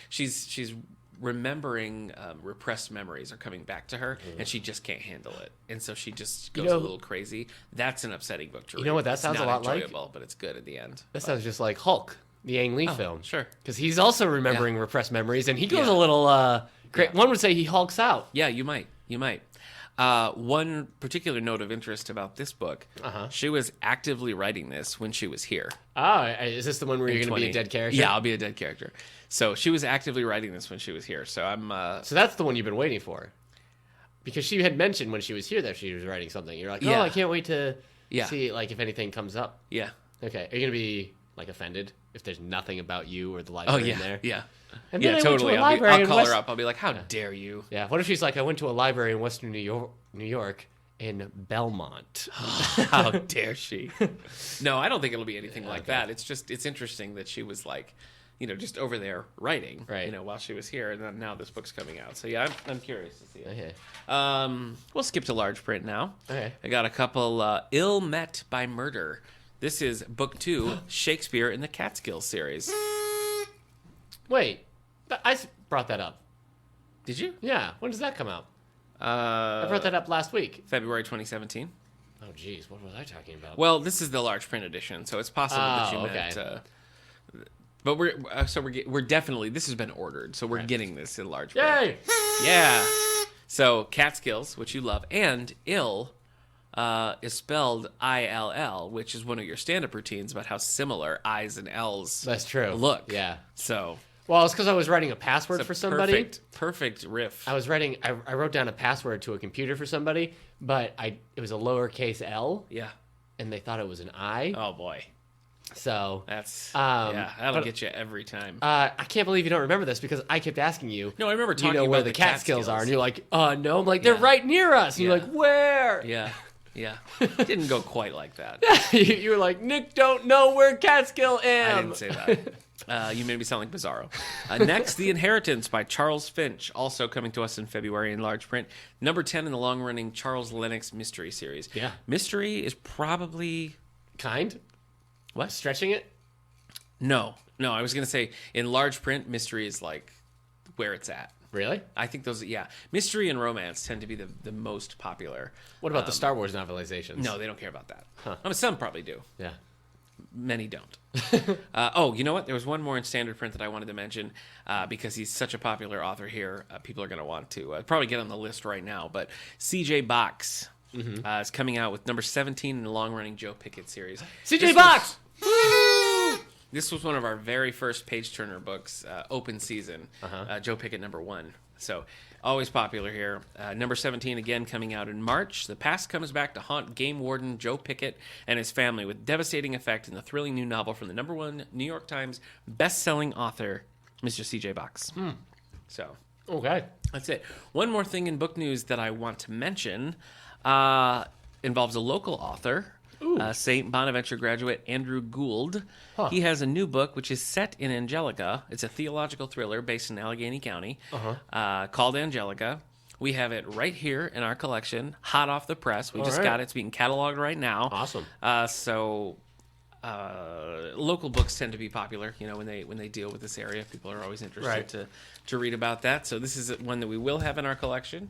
she's remembering repressed memories are coming back to her, and she just can't handle it, and so she just goes a little crazy. That's an upsetting book to read. know what that It's sounds a not lot like? enjoyable, but it's good at the end. That sounds just like Hulk, the Ang Lee film. Sure. Because he's also remembering repressed memories, and he goes Yeah. a little. One would say he hulks out. Yeah, you might. One particular note of interest about this book, she was actively writing this when she was here. Oh, is this the one where you're going to be a dead character? Yeah, I'll be a dead character. So she was actively writing this when she was here. So I'm... So that's the one you've been waiting for. Because she had mentioned when she was here that she was writing something. You're like, oh, Yeah. I can't wait to Yeah. see like if anything comes up. yeah. Okay, are you going to be like offended if there's nothing about you or the Oh, library yeah. in there? Yeah. And then I Yeah, went to totally. a library I'll in call West- her up. I'll be like, how dare you? Yeah, what if she's like, I went to a library in Western New York in Belmont. How dare she? No, I don't think it'll be anything like that. It's interesting that she was like, just over there writing, Right. while she was here, and then now this book's coming out. So yeah, I'm curious to see it. Okay. We'll skip to large print now. Okay. I got a couple. Ill Met by Murder. This is book 2, Shakespeare in the Catskills series. Wait, I brought that up. Did you? Yeah, when does that come out? I brought that up last week. February 2017. Oh, geez, what was I talking about? Well, this is the large print edition, so it's possible that you meant. okay. But we're definitely, this has been ordered, so we're getting this in large print. Yay! Yeah. So Catskills, which you love, and ill is spelled ILL, which is one of your stand-up routines about how similar I's and L's That's true. look. Yeah. So Well, it's because I was writing a password for somebody. perfect riff. I wrote down a password to a computer for somebody, but it was a lowercase L, Yeah. and they thought it was an I. Oh boy, So that's that'll but- get you every time. I can't believe you don't remember this because I kept asking you. No, I remember Do you talking know where about the the Catskills are? Catskills. And you're like, no. I'm like, they're Yeah. right near us. And you're Yeah. like, where? Yeah. Didn't go quite like that. You were like, Nick don't know where Catskill am. I didn't say that. You made me sound like Bizarro. Next, The Inheritance by Charles Finch, also coming to us in February in large print. Number 10 in the long-running Charles Lennox mystery series. Yeah. Mystery is probably... Kind? What? Stretching it? No, I was going to say in large print, mystery is like where it's at. Really? I think those, mystery and romance tend to be the most popular. What about the Star Wars novelizations? No, they don't care about that. I mean, some probably do. Yeah. Many don't. You know what? There was one more in standard print that I wanted to mention because he's such a popular author here. People are going to want to probably get on the list right now. But C.J. Box is coming out with number 17 in the long-running Joe Pickett series. C.J. Box! This was one of our very first page-turner books, open season, Joe Pickett number 1. So always popular here. Number 17 again coming out in March. The past comes back to haunt game warden Joe Pickett and his family with devastating effect in the thrilling new novel from the number 1 New York Times best-selling author, Mr. C.J. Box. So Okay. that's it. One more thing in book news that I want to mention involves a local author. St. Bonaventure graduate Andrew Gould. He has a new book which is set in Angelica. It's a theological thriller based in Allegheny County called Angelica. We have it right here in our collection, hot off the press. We just got it. It's being cataloged right now. Awesome. Local books tend to be popular, when they deal with this area. People are always interested to read about that. So this is one that we will have in our collection.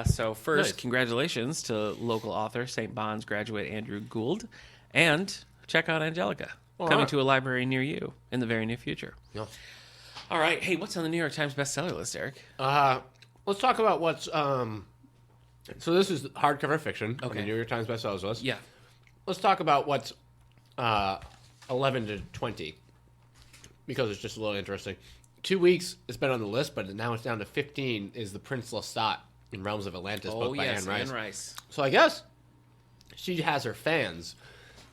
So first, Nice. Congratulations to local author, St. Bon's graduate Andrew Gould, and check out Angelica, coming to a library near you in the very near future. Yeah. All right, hey, what's on the New York Times bestseller list, Eric? Let's talk about what's... So this is hardcover fiction on the New York Times bestsellers list. Yeah. Let's talk about what's 11 to 20, because it's just a little interesting. 2 weeks it's been on the list, but now it's down to 15 is the Prince Lestat in Realms of Atlantis book by Anne Rice. Anne Rice. So I guess she has her fans,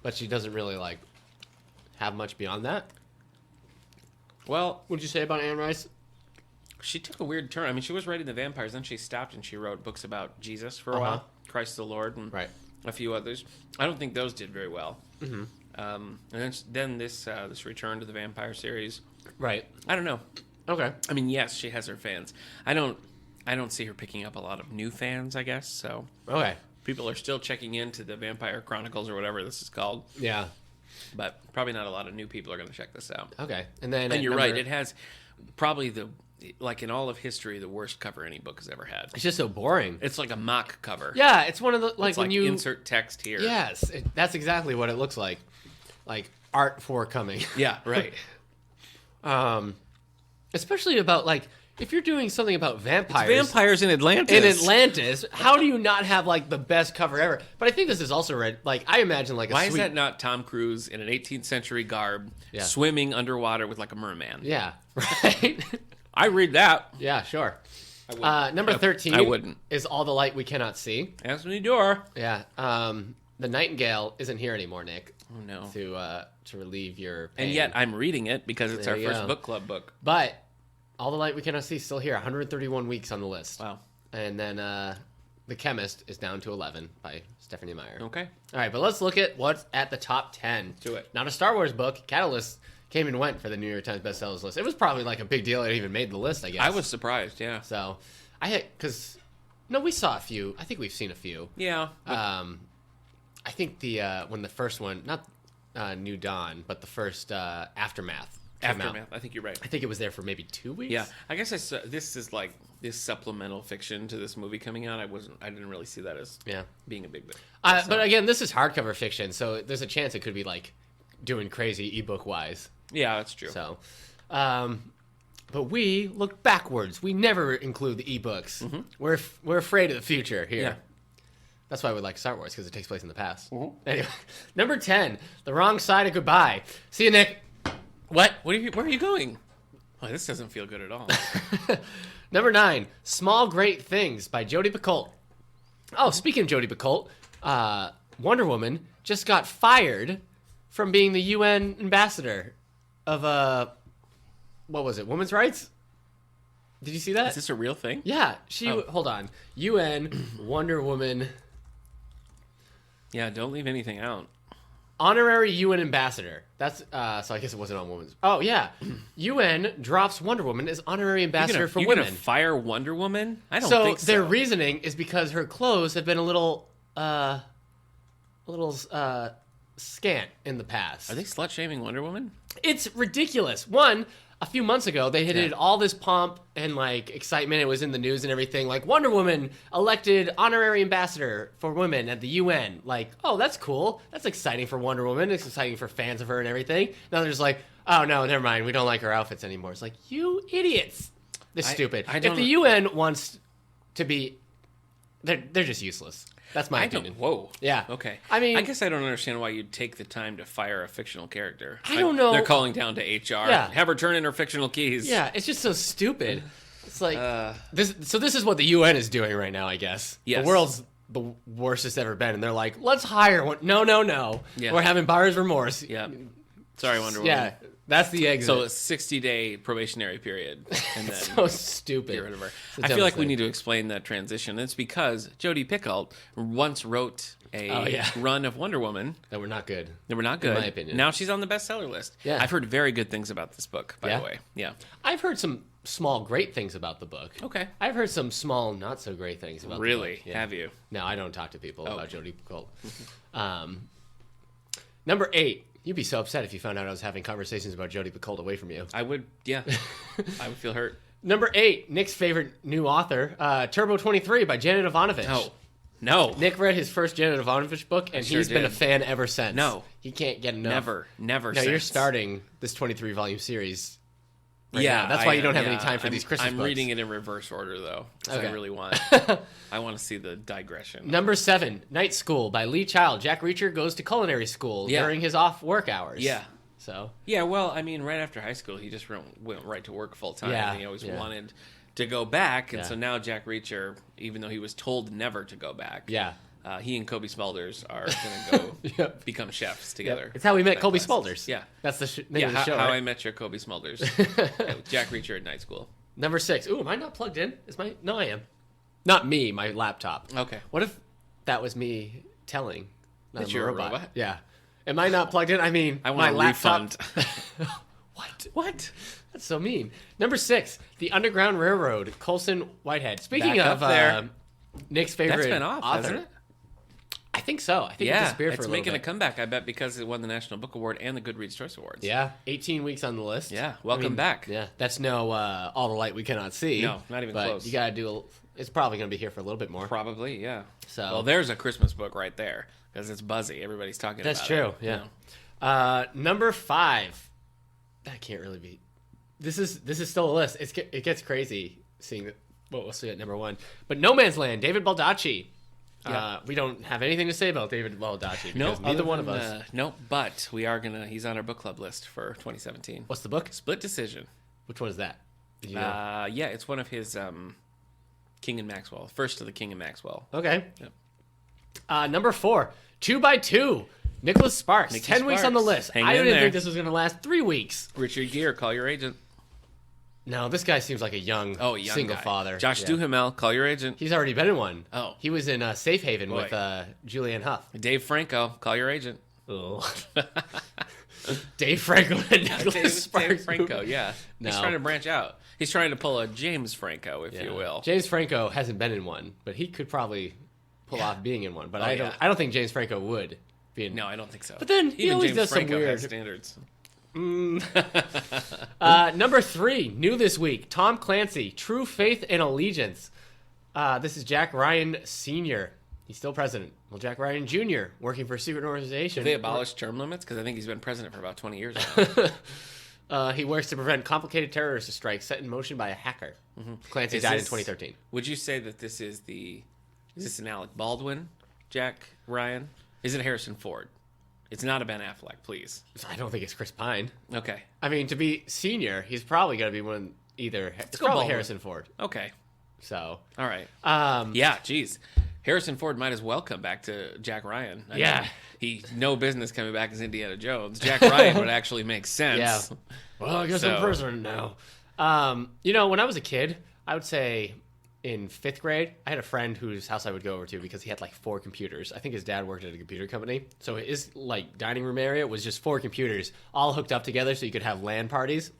but she doesn't really have much beyond that. Well, What'd you say about Anne Rice? she took a weird turn. I mean, she was writing the vampires, then she stopped and she wrote books about Jesus for a while, Christ the Lord, and a few others. I don't think those did very well. And then this return to the vampire series. Right. I don't know. Okay. I mean, yes, she has her fans. I don't see her picking up a lot of new fans, I guess. So Okay. people are still checking into the Vampire Chronicles or whatever this is called. Yeah. But probably not a lot of new people are going to check this out. Okay. And then And you're right. It has probably in all of history, the worst cover any book has ever had. It's just so boring. It's like a mock cover. Yeah, it's one of the It's when like you insert text here. Yes, that's exactly what it looks like art for coming. Yeah, right. Especially about if you're doing something about vampires. Vampires in Atlantis. In Atlantis, how do you not have the best cover ever? But I think this is also read I imagine Why is that not Tom Cruise in an 18th century garb swimming underwater with a merman? Yeah, right. I read that. Yeah, sure. I Number 13 I wouldn't. is All the Light We Cannot See. Anthony Dorr. Yeah. The Nightingale isn't here anymore, Nick. Oh no. To relieve your pain. And yet I'm reading it because it's There our you first go. book club book. But All the Light We Cannot See is still here. 131 weeks on the list. Wow. And then The Chemist is down to 11 by Stephanie Meyer. Okay. All right, but let's look at what's at the top 10. Do it. Not a Star Wars book. Catalyst came and went for the New York Times bestsellers list. It was probably a big deal it even made the list, I guess. I was surprised, yeah. So, we saw a few. I think we've seen a few. Yeah. I think when the first one, not New Dawn, but the first Aftermath came out. Aftermath. I think you're right. I think it was there for maybe 2 weeks. Yeah. I guess this is this supplemental fiction to this movie coming out. I didn't really see that as being a big deal. But again, this is hardcover fiction, so there's a chance it could be doing crazy ebook wise. Yeah, that's true. So, but we look backwards. We never include the ebooks. We're afraid of the future here. Yeah. That's why we like Star Wars, because it takes place in the past. Anyway, number 10, The Wrong Side of Goodbye. See you, Nick. What? Where are you going? Oh, this doesn't feel good at all. Number 9, Small Great Things by Jodi Picoult. Oh, speaking of Jodi Picoult, Wonder Woman just got fired from being the UN ambassador of what was it? Women's rights? Did you see that? Is this a real thing? Yeah, hold on. UN Wonder Woman Yeah, don't leave anything out. honorary UN ambassador. That's so I guess it wasn't on women's. Oh yeah. UN drops Wonder Woman as honorary ambassador for you're women. Gonna fire Wonder Woman? I don't think so. Their reasoning is because her clothes have been a little scant in the past. Are they slut shaming Wonder Woman? It's ridiculous. One, a few months ago, they had all this pomp and like excitement. It was in the news and everything. Like Wonder Woman elected honorary ambassador for women at the UN. Like, oh, that's cool. That's exciting for Wonder Woman. It's exciting for fans of her and everything. Now they're just like, oh no, never mind. We don't like her outfits anymore. It's like, you idiots. This is stupid. If the UN wants to be, they're just useless. That's my opinion. Whoa. Yeah. Okay. I mean, I guess I don't understand why you'd take the time to fire a fictional character. I don't know. They're calling down to HR. Yeah. Have her turn in her fictional keys. Yeah, it's just so stupid. It's like this. So this is what the UN is doing right now, I guess. Yes. The world's the worst it's ever been, and they're like, let's hire one. No. Yeah. We're having buyer's remorse. Yeah. Sorry, Wonder Woman. Yeah, that's the exit. So a 60-day probationary period, and then so stupid. get rid of her. It's a I feel like we thing. need to explain that transition. It's because Jodi Picoult once wrote a run of Wonder Woman That were not good. that were not good. In my opinion. Now she's on the bestseller list. Yeah. I've heard very good things about this book, by Yeah? the way. Yeah. I've heard some small great things about the book. Okay. I've heard some small not so great things about the Really? book. Yeah. Have you? No, I don't talk to people about Jodi Picoult. Number 8. You'd be so upset if you found out I was having conversations about Jodi Picoult away from you. I would, yeah. I would feel hurt. Number 8, Nick's favorite new author, Turbo 23 by Janet Ivanovich. No. Nick read his first Janet Ivanovich book, and sure he's been a did. fan ever since. No. He can't get enough. Never. No, you're since. starting this 23-volume series right now. That's why you don't have any time for these Christmas I'm books. reading it in reverse order, though, because Okay. I really want. I want to see the digression. Number 7, Night School by Lee Child. Jack Reacher goes to culinary school during his off work hours. Yeah. So. Yeah, well, I mean, right after high school, he just went right to work full time. Yeah, And he always yeah. wanted to go back, and Yeah. so now Jack Reacher, even though he was told never to go back, Yeah. he and Kobe Smulders are going to go become chefs together. It's how we met That Colby class. Smulders. Yeah. That's the name of the show, How right? I Met Your Kobe Smulders. Yeah, with Jack Reacher at night school. Number 6. Ooh, am I not plugged in? No, I am. Not me, my laptop. Okay. What if that was me telling that That I'm you're a robot? Yeah. Am I not plugged in? I mean, I my want a laptop. refund. What? That's so mean. Number 6, The Underground Railroad, Colson Whitehead. Speaking Back of up there. Nick's favorite That's been off, author, hasn't it? I think so. I think it Yeah, disappeared for it's a little making a bit. comeback, I bet, because it won the National Book Award and the Goodreads Choice Awards. Yeah, 18 weeks on the list. Yeah, welcome back. Yeah, that's no All the Light We Cannot See. No, not even but close. You gotta do. It's probably gonna be here for a little bit more. Probably, yeah. So Well, there's a Christmas book right there, because it's buzzy. Everybody's talking that's about true. it. Yeah. You know. Number 5. That can't really be. This is still a list. It gets crazy seeing what we'll see at number 1. But No Man's Land, David Baldacci. Yeah. We don't have anything to say about David Baldacci No, because neither one of us. No, but we are he's on our book club list for 2017. What's the book? Split Decision. Which one is that? Did you know? Yeah, it's one of his King and Maxwell. First of the King and Maxwell. Okay. Yep. Number 4, 2x2. Nicholas Sparks. 10 weeks on the Sparks. list. Hang I in didn't there. think this was going to last 3 weeks. Richard Gere, call your agent. No, this guy seems like a young, Young single guy. father. Josh Yeah. Duhamel, call your agent. He's already been in one. Oh. He was in Safe Haven Boy. with Julianne Hough. Dave Franco, call your agent. Dave Franco and Nicholas Sparks. Dave Franco, yeah. He's No. trying to branch out. He's trying to pull a James Franco, if you will. James Franco hasn't been in one, but he could probably pull off being in one. But I yeah. don't think James Franco would be in. No, I don't think so. But then he Even always James does some Franco weird. has standards. Number 3, new this week, Tom Clancy, True Faith and Allegiance. This is Jack Ryan Sr. He's still president. Well, Jack Ryan Jr. working for a secret organization. They abolished term limits because I think he's been president for about 20 years now. He works to prevent complicated terrorist strikes set in motion by a hacker. Clancy Is died in this- 2013. Would you say that this is is this an Alec Baldwin, Jack Ryan? Is it Harrison Ford? It's not a Ben Affleck, please. I don't think it's Chris Pine. Okay. I mean, to be senior, he's probably going to be one either. It's go probably Baldwin. Harrison Ford. Okay. So, All right. um, Yeah, geez. Harrison Ford might as well come back to Jack Ryan. I Yeah. mean, he no business coming back as Indiana Jones. Jack Ryan would actually make sense. yeah. Well, I guess I'm So- president now. When I was a kid, I would say in 5th grade, I had a friend whose house I would go over to because he had like 4 computers. I think his dad worked at a computer company. So his like dining room area was just 4 computers all hooked up together so you could have LAN parties.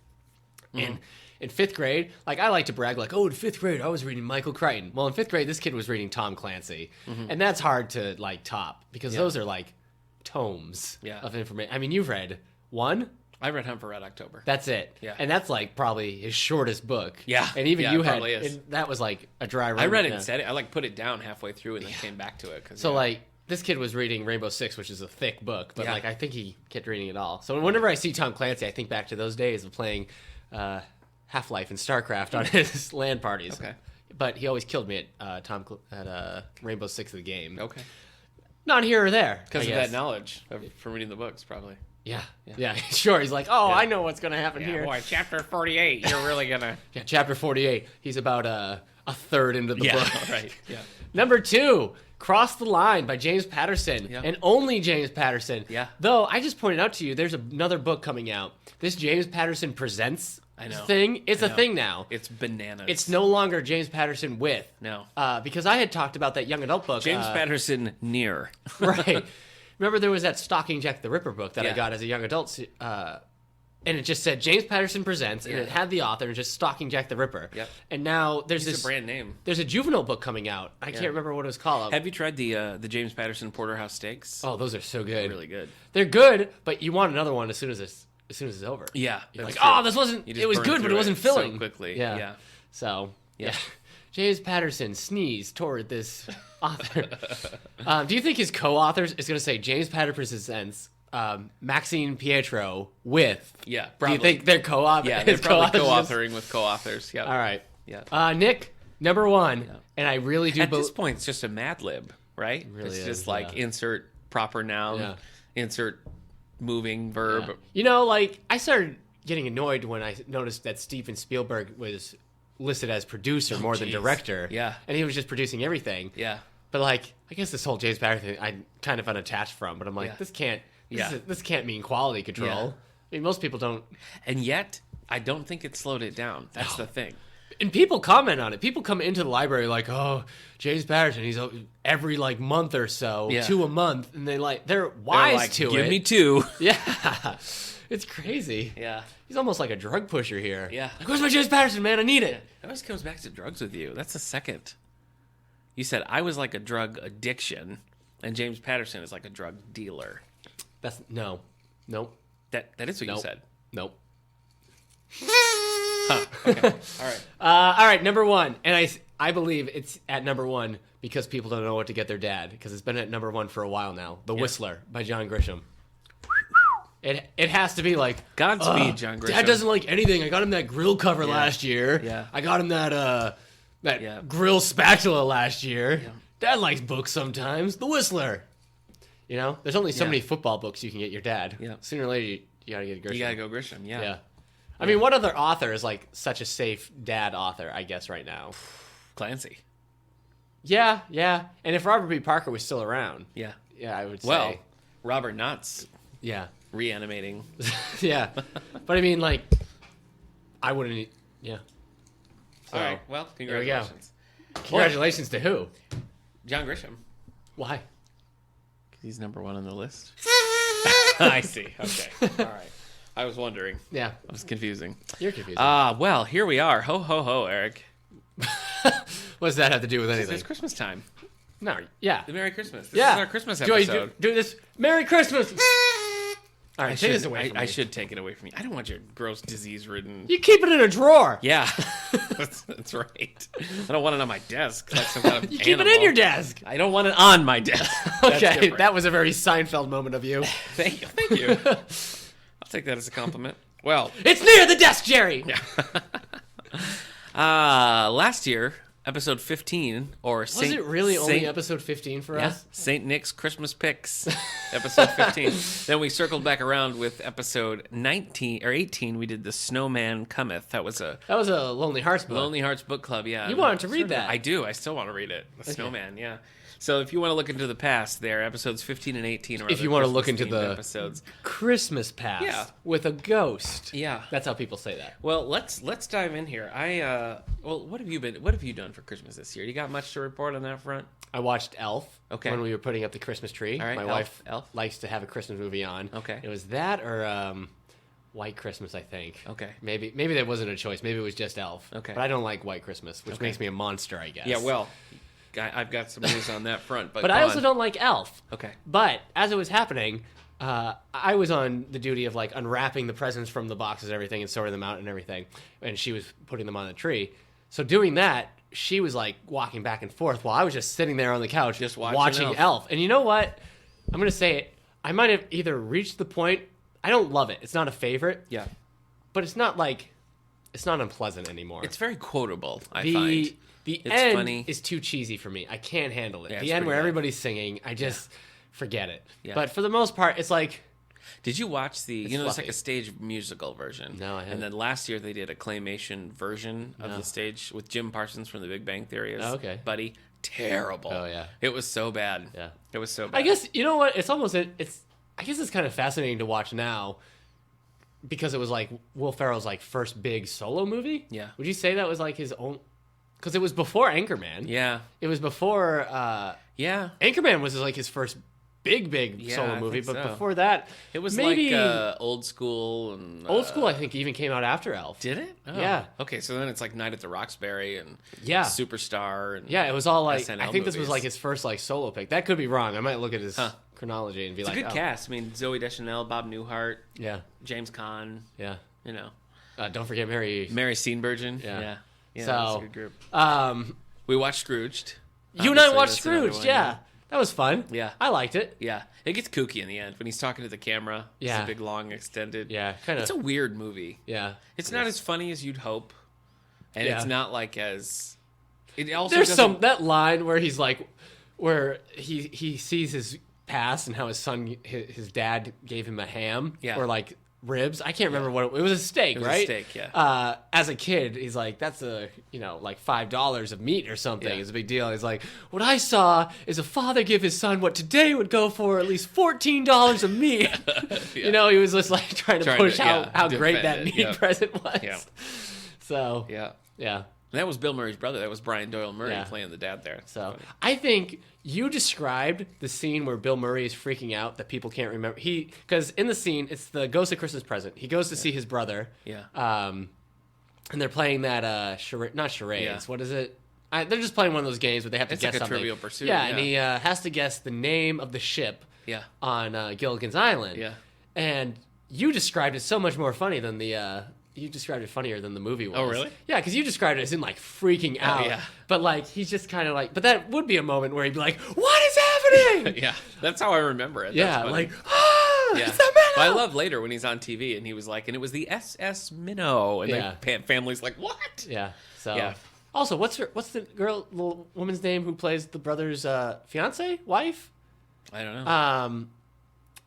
And in 5th grade, like I like to brag like, oh, in 5th grade I was reading Michael Crichton. Well, in 5th grade this kid was reading Tom Clancy. And that's hard to like top because those are like tomes Yeah. of information. I mean, you've read 1, I read Hunt for Red October. That's it. Yeah. And that's like probably his shortest book. Yeah. And even Yeah, you it had probably is. that was like a dry run. I read it yeah. and said it. I like put it down halfway through and then came back to it. So like this kid was reading Rainbow Six, which is a thick book, but Yeah. like I think he kept reading it all. So whenever I see Tom Clancy, I think back to those days of playing Half-Life and StarCraft on his LAN parties. Okay. But he always killed me at Rainbow Six the game. Okay. Not here or there. Because I of guess. that knowledge from reading the books, probably. Yeah. Sure. He's like, I know what's gonna happen here. Boy, chapter 48, you're really gonna... Yeah, chapter 48. He's about a third into the book. right. Yeah. Number 2, Cross the Line by James Patterson. Yeah. And only James Patterson. Yeah. Though, I just pointed out to you, there's another book coming out. This James Patterson Presents thing. It's a thing now. It's bananas. It's no longer James Patterson with. No. Because I had talked about that young adult book. James Patterson near. Right. Remember there was that Stalking Jack the Ripper book that I Yeah. got as a young adult, and it just said James Patterson Presents, and it had the author and just Stalking Jack the Ripper. Yep. And now there's It's this a brand name. There's a juvenile book coming out. I can't remember what it was called. Have you tried the James Patterson Porterhouse steaks? Oh, those are so good. Really good. They're good, but you want another one as soon as it's over. Yeah. You're like, that's true. this wasn't. You just It was burn good, but through it wasn't filling so quickly. Yeah. Yeah. So Yeah. James Patterson sneezed toward this author. Do you think his co-authors is going to say James Patterson Presents Maxine Pietro with? Yeah, Do probably. you think they're co-authors? Yeah, they're probably co-authoring with co-authors. Yeah. All right. Yeah. Nick, number 1, and I really do. At this point, it's just a Mad Lib, right? really it's is, just like yeah. insert proper noun, Yeah. insert moving verb. Yeah. You know, like I started getting annoyed when I noticed that Steven Spielberg was listed as producer more than jeez. director. Yeah. And he was just producing everything. Yeah. But like, I guess this whole James Patterson thing, I'm kind of unattached from. But I'm like, Yeah. this can't. Yeah. This can't mean quality control. Yeah. I mean, most people don't. And yet, I don't think it slowed it down. That's the thing. And people comment on it. People come into the library like, "Oh, James Patterson. He's every like month or so, Yeah. 2 a month," and they're wise They're like, to Give it. me 2. Yeah, it's crazy. Yeah. He's almost like a drug pusher here. Yeah. Like, where's my James Patterson, man? I need it. It always comes back to drugs with you. That's the second. You said I was like a drug addiction, and James Patterson is like a drug dealer. That's nope, That is what nope, you said. nope. Okay. All right. All right, number 1, and I believe it's at number 1 because people don't know what to get their dad because it's been at number 1 for a while now. The Whistler by John Grisham. It has to be like Godspeed, John Grisham. Dad doesn't like anything. I got him that grill cover last year. Yeah. I got him that Yeah. grill spatula last year. Yeah. Dad likes books sometimes. The Whistler. You know, there's only so Yeah. many football books you can get your dad. Yeah. Sooner or later, you gotta get Grisham. You gotta go Grisham. Yeah. Yeah. I mean, what other author is like such a safe dad author? I guess right now. Clancy. Yeah. And if Robert B. Parker was still around, Yeah. yeah, I would say. Well, Robert Knott's yeah. reanimating. Yeah. But I mean, like, I wouldn't. Yeah. All right. Well, we go. congratulations. Congratulations to who? John Grisham. Why? He's number 1 on the list. I see. Okay. All right. I was wondering. Yeah. It was confusing. You're confused. Well, here we are. Ho, ho, ho, Eric. What does that have to do with anything? It's Christmas time. No. Yeah. The Merry Christmas. This Yeah. is our Christmas Do I episode. do this? Merry Christmas! All right, take this away from me. I should take it away from you. I don't want your gross, disease-ridden... You keep it in a drawer. Yeah. that's right. I don't want it on my desk. Like some kind of You keep it in animal. your desk. I don't want it on my desk. That's Okay, different. that was a very Seinfeld moment of you. Thank you. Thank you. I'll take that as a compliment. Well, It's near the desk, Jerry. last year, episode 15, or Was it really only Saint, episode 15 for yeah, us? St. Nick's Christmas Picks, episode 15. Then we circled back around with episode 19 or 18. We did The Snowman Cometh. That was a That was a Lonely Hearts book. Lonely Hearts Book Club, yeah. You wanted to read that. I do. I still want to read it. The Snowman, yeah. So if you want to look into the past, there, episodes 15 and 18 are If you want to look into Christmas-themed the episodes. Christmas past Yeah. with a ghost. Yeah. That's how people say that. Well, let's dive in here. What have you done for Christmas this year? You got much to report on that front? I watched Elf Okay. when we were putting up the Christmas tree. All right, My Elf, wife Elf. likes to have a Christmas movie on. Okay. It was that or White Christmas, I think. Okay. Maybe that wasn't a choice. Maybe it was just Elf. Okay. But I don't like White Christmas, which Okay. makes me a monster, I guess. Yeah, well, I've got some news on that front, but But go I also on. don't like Elf. Okay. But as it was happening, I was on the duty of like unwrapping the presents from the boxes and everything and sorting them out and everything, and she was putting them on the tree. So doing that, she was like walking back and forth while I was just sitting there on the couch Just watching Elf. And you know what? I'm gonna say it. I might have either reached the point. I don't love it. It's not a favorite. Yeah. But it's not like it's not unpleasant anymore. It's very quotable, I find. The It's end funny. is too cheesy for me. I can't handle it. Yeah, The it's end where pretty bad. everybody's singing, I just forget it. Yeah. But for the most part, it's like Did you watch there's like fluffy. a stage musical version? No, I haven't. And then last year they did a claymation version of the stage with Jim Parsons from The Big Bang Theory as Oh, okay. Buddy. Terrible. Oh, yeah. It was so bad. Yeah. It was so bad. I guess you know what? It's almost it's. I guess it's kind of fascinating to watch now because it was like Will Ferrell's like first big solo movie. Yeah. Would you say that was like his own? Because it was before Anchorman. Yeah. It was before Yeah. Anchorman was like his first big Yeah, solo I movie, think but so. before that, It was maybe like Old School and Old School. I think even came out after Elf. Did it? Oh. Yeah. Okay, so then it's like Night at the Roxbury and Yeah. Superstar and Yeah, it was all like SNL I think this was movies. like his first like solo pick. That could be wrong. I might look at his chronology and be It's like, a good oh, cast. I mean, Zoe Deschanel, Bob Newhart, yeah, James Caan. yeah. You know, Don't forget Mary. Mary Steenburgen. Yeah. Yeah, So, that's a good group. You We watched Scrooged. and I Obviously, watched that's another Scrooge. one, Yeah, that was fun. Yeah. I liked it. Yeah, it gets kooky in the end when he's talking to the camera. It's Yeah. a big, long, extended. Yeah, kind It's a of. weird movie. Yeah, It's not as funny as you'd hope, and Yeah. it's not like as. It also There's doesn't- that line where he's like, where he sees his past and how his dad gave him a ham Yeah. or like ribs. I can't remember what it was. A steak, It was a right? steak, yeah. As a kid, he's like, that's like $5 of meat or something. Yeah. It's a big deal. He's like, what I saw is a father give his son what today would go for at least $14 of meat. You know, he was just like trying to push how great defend that it, meat yeah. present was. Yeah. So Yeah. yeah. And that was Bill Murray's brother. That was Brian Doyle Murray Yeah. playing the dad there. So I think you described the scene where Bill Murray is freaking out that people can't remember. Because in the scene, it's the Ghost of Christmas Present. He goes to see his brother. Yeah. And they're playing that not charades. Yeah. What is it? They're just playing one of those games where they have to It's guess like a something. Trivial Pursuit, Yeah, and yeah. he has to guess the name of the ship Yeah. on Gilligan's Island. Yeah. And you described it so much more funny than you described it funnier than the movie was. Oh, really? Yeah, because you described it as in like freaking out. yeah. But like he's just kind of like. But that would be a moment where he'd be like, "What is happening?" Yeah. That's how I remember it. Yeah, That's funny. like, "Ah, Yeah. it's the minnow!" But I love later when he's on TV and he was like, and it was the SS Minnow. And Yeah. family's like, what? Yeah. So. Yeah. Also, what's the little woman's name who plays the brother's fiance, wife? I don't know.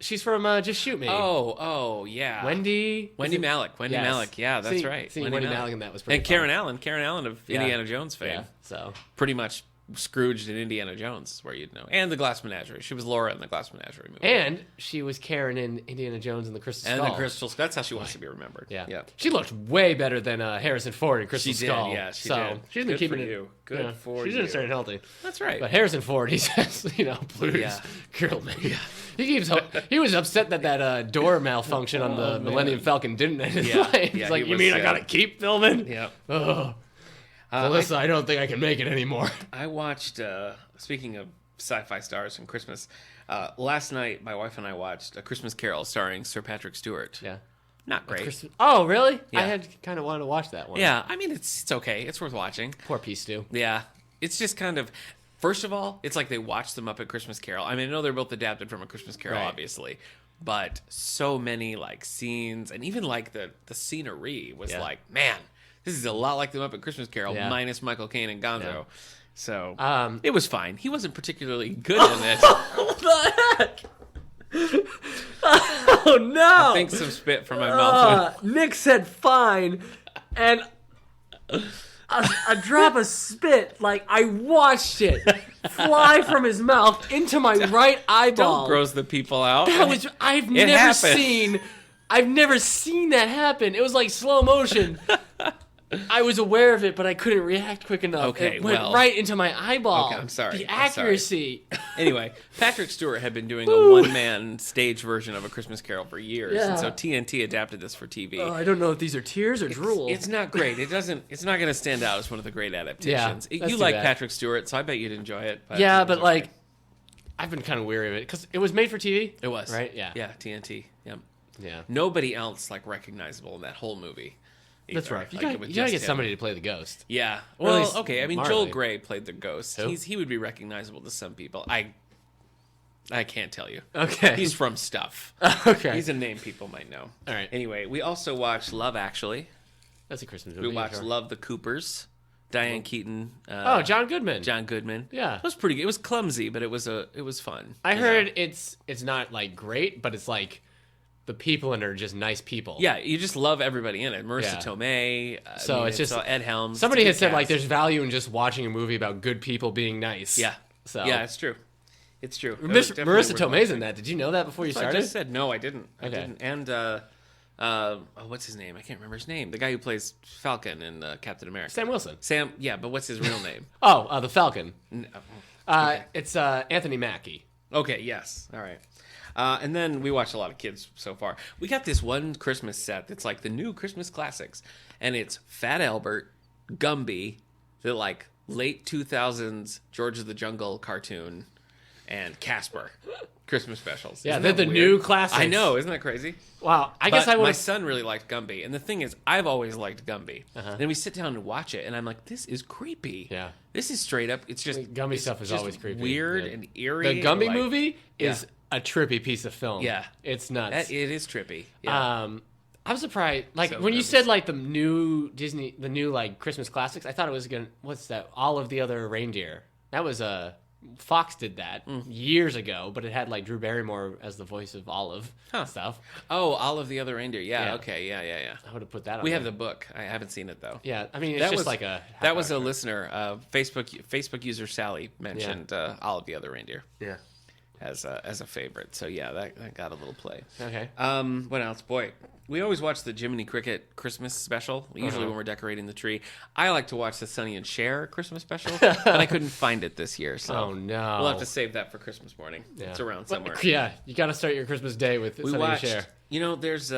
She's from Just Shoot Me. Oh, yeah. Wendy Malick. Wendy Yes. Malick. Yeah, that's Seeing- right. seeing Wendy Malick in that was pretty And fun. Karen Allen of Yeah. Indiana Jones fame. Yeah. So. Pretty much Scrooged in Indiana Jones, where you'd know. And the Glass Menagerie. She was Laura in the Glass Menagerie movie. And she was Karen in Indiana Jones and the Crystal And Skull. the Crystal Skull. That's how she wants to be remembered. Yeah. Yeah. She looked way better than Harrison Ford in Crystal She did, Skull. yeah, she so did. She's been Good keeping for it. you. Good for she's you. been staying healthy. That's right. But Harrison Ford, he says, please, Yeah. kill me. Yeah. He was upset that door malfunction on the Millennium Falcon didn't end his Yeah. life. He's Yeah, like, he you was mean I sad. gotta keep filming? Yeah. Oh. Melissa, I don't think I can make it anymore. I watched, speaking of sci-fi stars and Christmas, last night my wife and I watched A Christmas Carol starring Sir Patrick Stewart. Yeah. Not great. Oh, really? Yeah. I had kind of wanted to watch that one. Yeah, I mean, it's okay. It's worth watching. Poor P. Stew. Yeah. It's just kind of, first of all, it's like they watched them up at Christmas Carol. I mean, I know they're both adapted from A Christmas Carol, Right. obviously. But so many, like, scenes, and even, like, the scenery was Yeah. like, man, this is a lot like them up at Christmas Carol, Yeah. minus Michael Caine and Gonzo. Yeah. So, it was fine. He wasn't particularly good in it. What the heck? Oh, no. I think some spit from my mouth. Nick said fine, and a drop of spit, like I watched it fly from his mouth into my right eyeball. Don't gross the people out. That was I've It never happened. seen that happen. It was like slow motion. I was aware of it, but I couldn't react quick enough. Okay, it went well- right into my eyeball. Okay, I'm sorry. The I'm sorry. accuracy. Anyway, Patrick Stewart had been doing a one-man stage version of A Christmas Carol for years, Yeah. and so TNT adapted this for TV. I don't know if these are tears or drool. It's not great. It's not going to stand out as one of the great adaptations. Yeah, that's You too like bad. Patrick Stewart, so I bet you'd enjoy it. Yeah, it was but like, I've been kind of weary of it because it was made for TV. It was. Right? Yeah. Yeah, TNT. Yep. Yeah. Nobody else like recognizable in that whole movie. That's either. right. You Like, it gotta, was you gotta just get him. somebody to play the ghost. Yeah. Or at Well, least okay. I mean, Marley. Joel Grey played the ghost. Who? He would be recognizable to some people. I can't tell you. Okay. He's from stuff. Okay. He's a name people might know. All right. Anyway, we also watched Love Actually. That's a Christmas movie. We watched sure. Love the Coopers. Diane Keaton. Oh, John Goodman. John Goodman. Yeah. It was pretty good. It was clumsy, but it was fun. I you heard know? it's not like great, but it's like the people in it are just nice people. Yeah, you just love everybody in it. Marissa Yeah. Tomei. So it's just Ed Helms. Somebody It's a had good said like cast. there's value in just watching a movie about good people being nice. Yeah. So Yeah, it's true. It's true. It was definitely Marissa worth Tomei's watching. in that. Did you know that before you I started? just said no. I didn't. I Okay. didn't. And what's his name? I can't remember his name. The guy who plays Falcon in Captain America. Sam Wilson. Sam. Yeah, but what's his real name? Oh, the Falcon. Okay. It's Anthony Mackie. Okay. Yes. All right. And then we watched a lot of kids so far. We got this one Christmas set that's like the new Christmas classics, and it's Fat Albert, Gumby, the like late 2000s George of the Jungle cartoon, and Casper Christmas specials. Yeah, Isn't they're that the weird? new classics. I know, isn't that crazy? Wow. I guess But I would. my son really liked Gumby, and the thing is, I've always liked Gumby. Uh-huh. Then we sit down and watch it, and I'm like, this is creepy. Yeah. This is straight up. It's just Gumby it's stuff is just always creepy. weird Yeah. and eerie. The Gumby like- movie is Yeah. a trippy piece of film. Yeah. It's nuts. It is trippy. Yeah. I'm surprised. Like So when you nervous. said like the new like Christmas classics, I thought it was gonna. What's that? All of the Other Reindeer. That was Fox did that years ago, but it had like Drew Barrymore as the voice of Olive and stuff. Oh, All of the Other Reindeer. Yeah. Yeah. Okay. Yeah. I would have put that on. We have there. the book. I haven't seen it though. Yeah, I mean it's That just was like a. That was a half-hour listener. Facebook user Sally mentioned All of the Other Reindeer show. as a favorite. So yeah, that got a little play. Yeah. Okay. What else? Boy, we always watch the Jiminy Cricket Christmas special, usually when we're decorating the tree. I like to watch the Sonny and Cher Christmas special, but I couldn't find it this year. So Oh no. we'll have to save that for Christmas morning. Yeah. It's around Well, somewhere. Yeah, you got to start your Christmas day with We Sonny and watched, Cher. you know, there's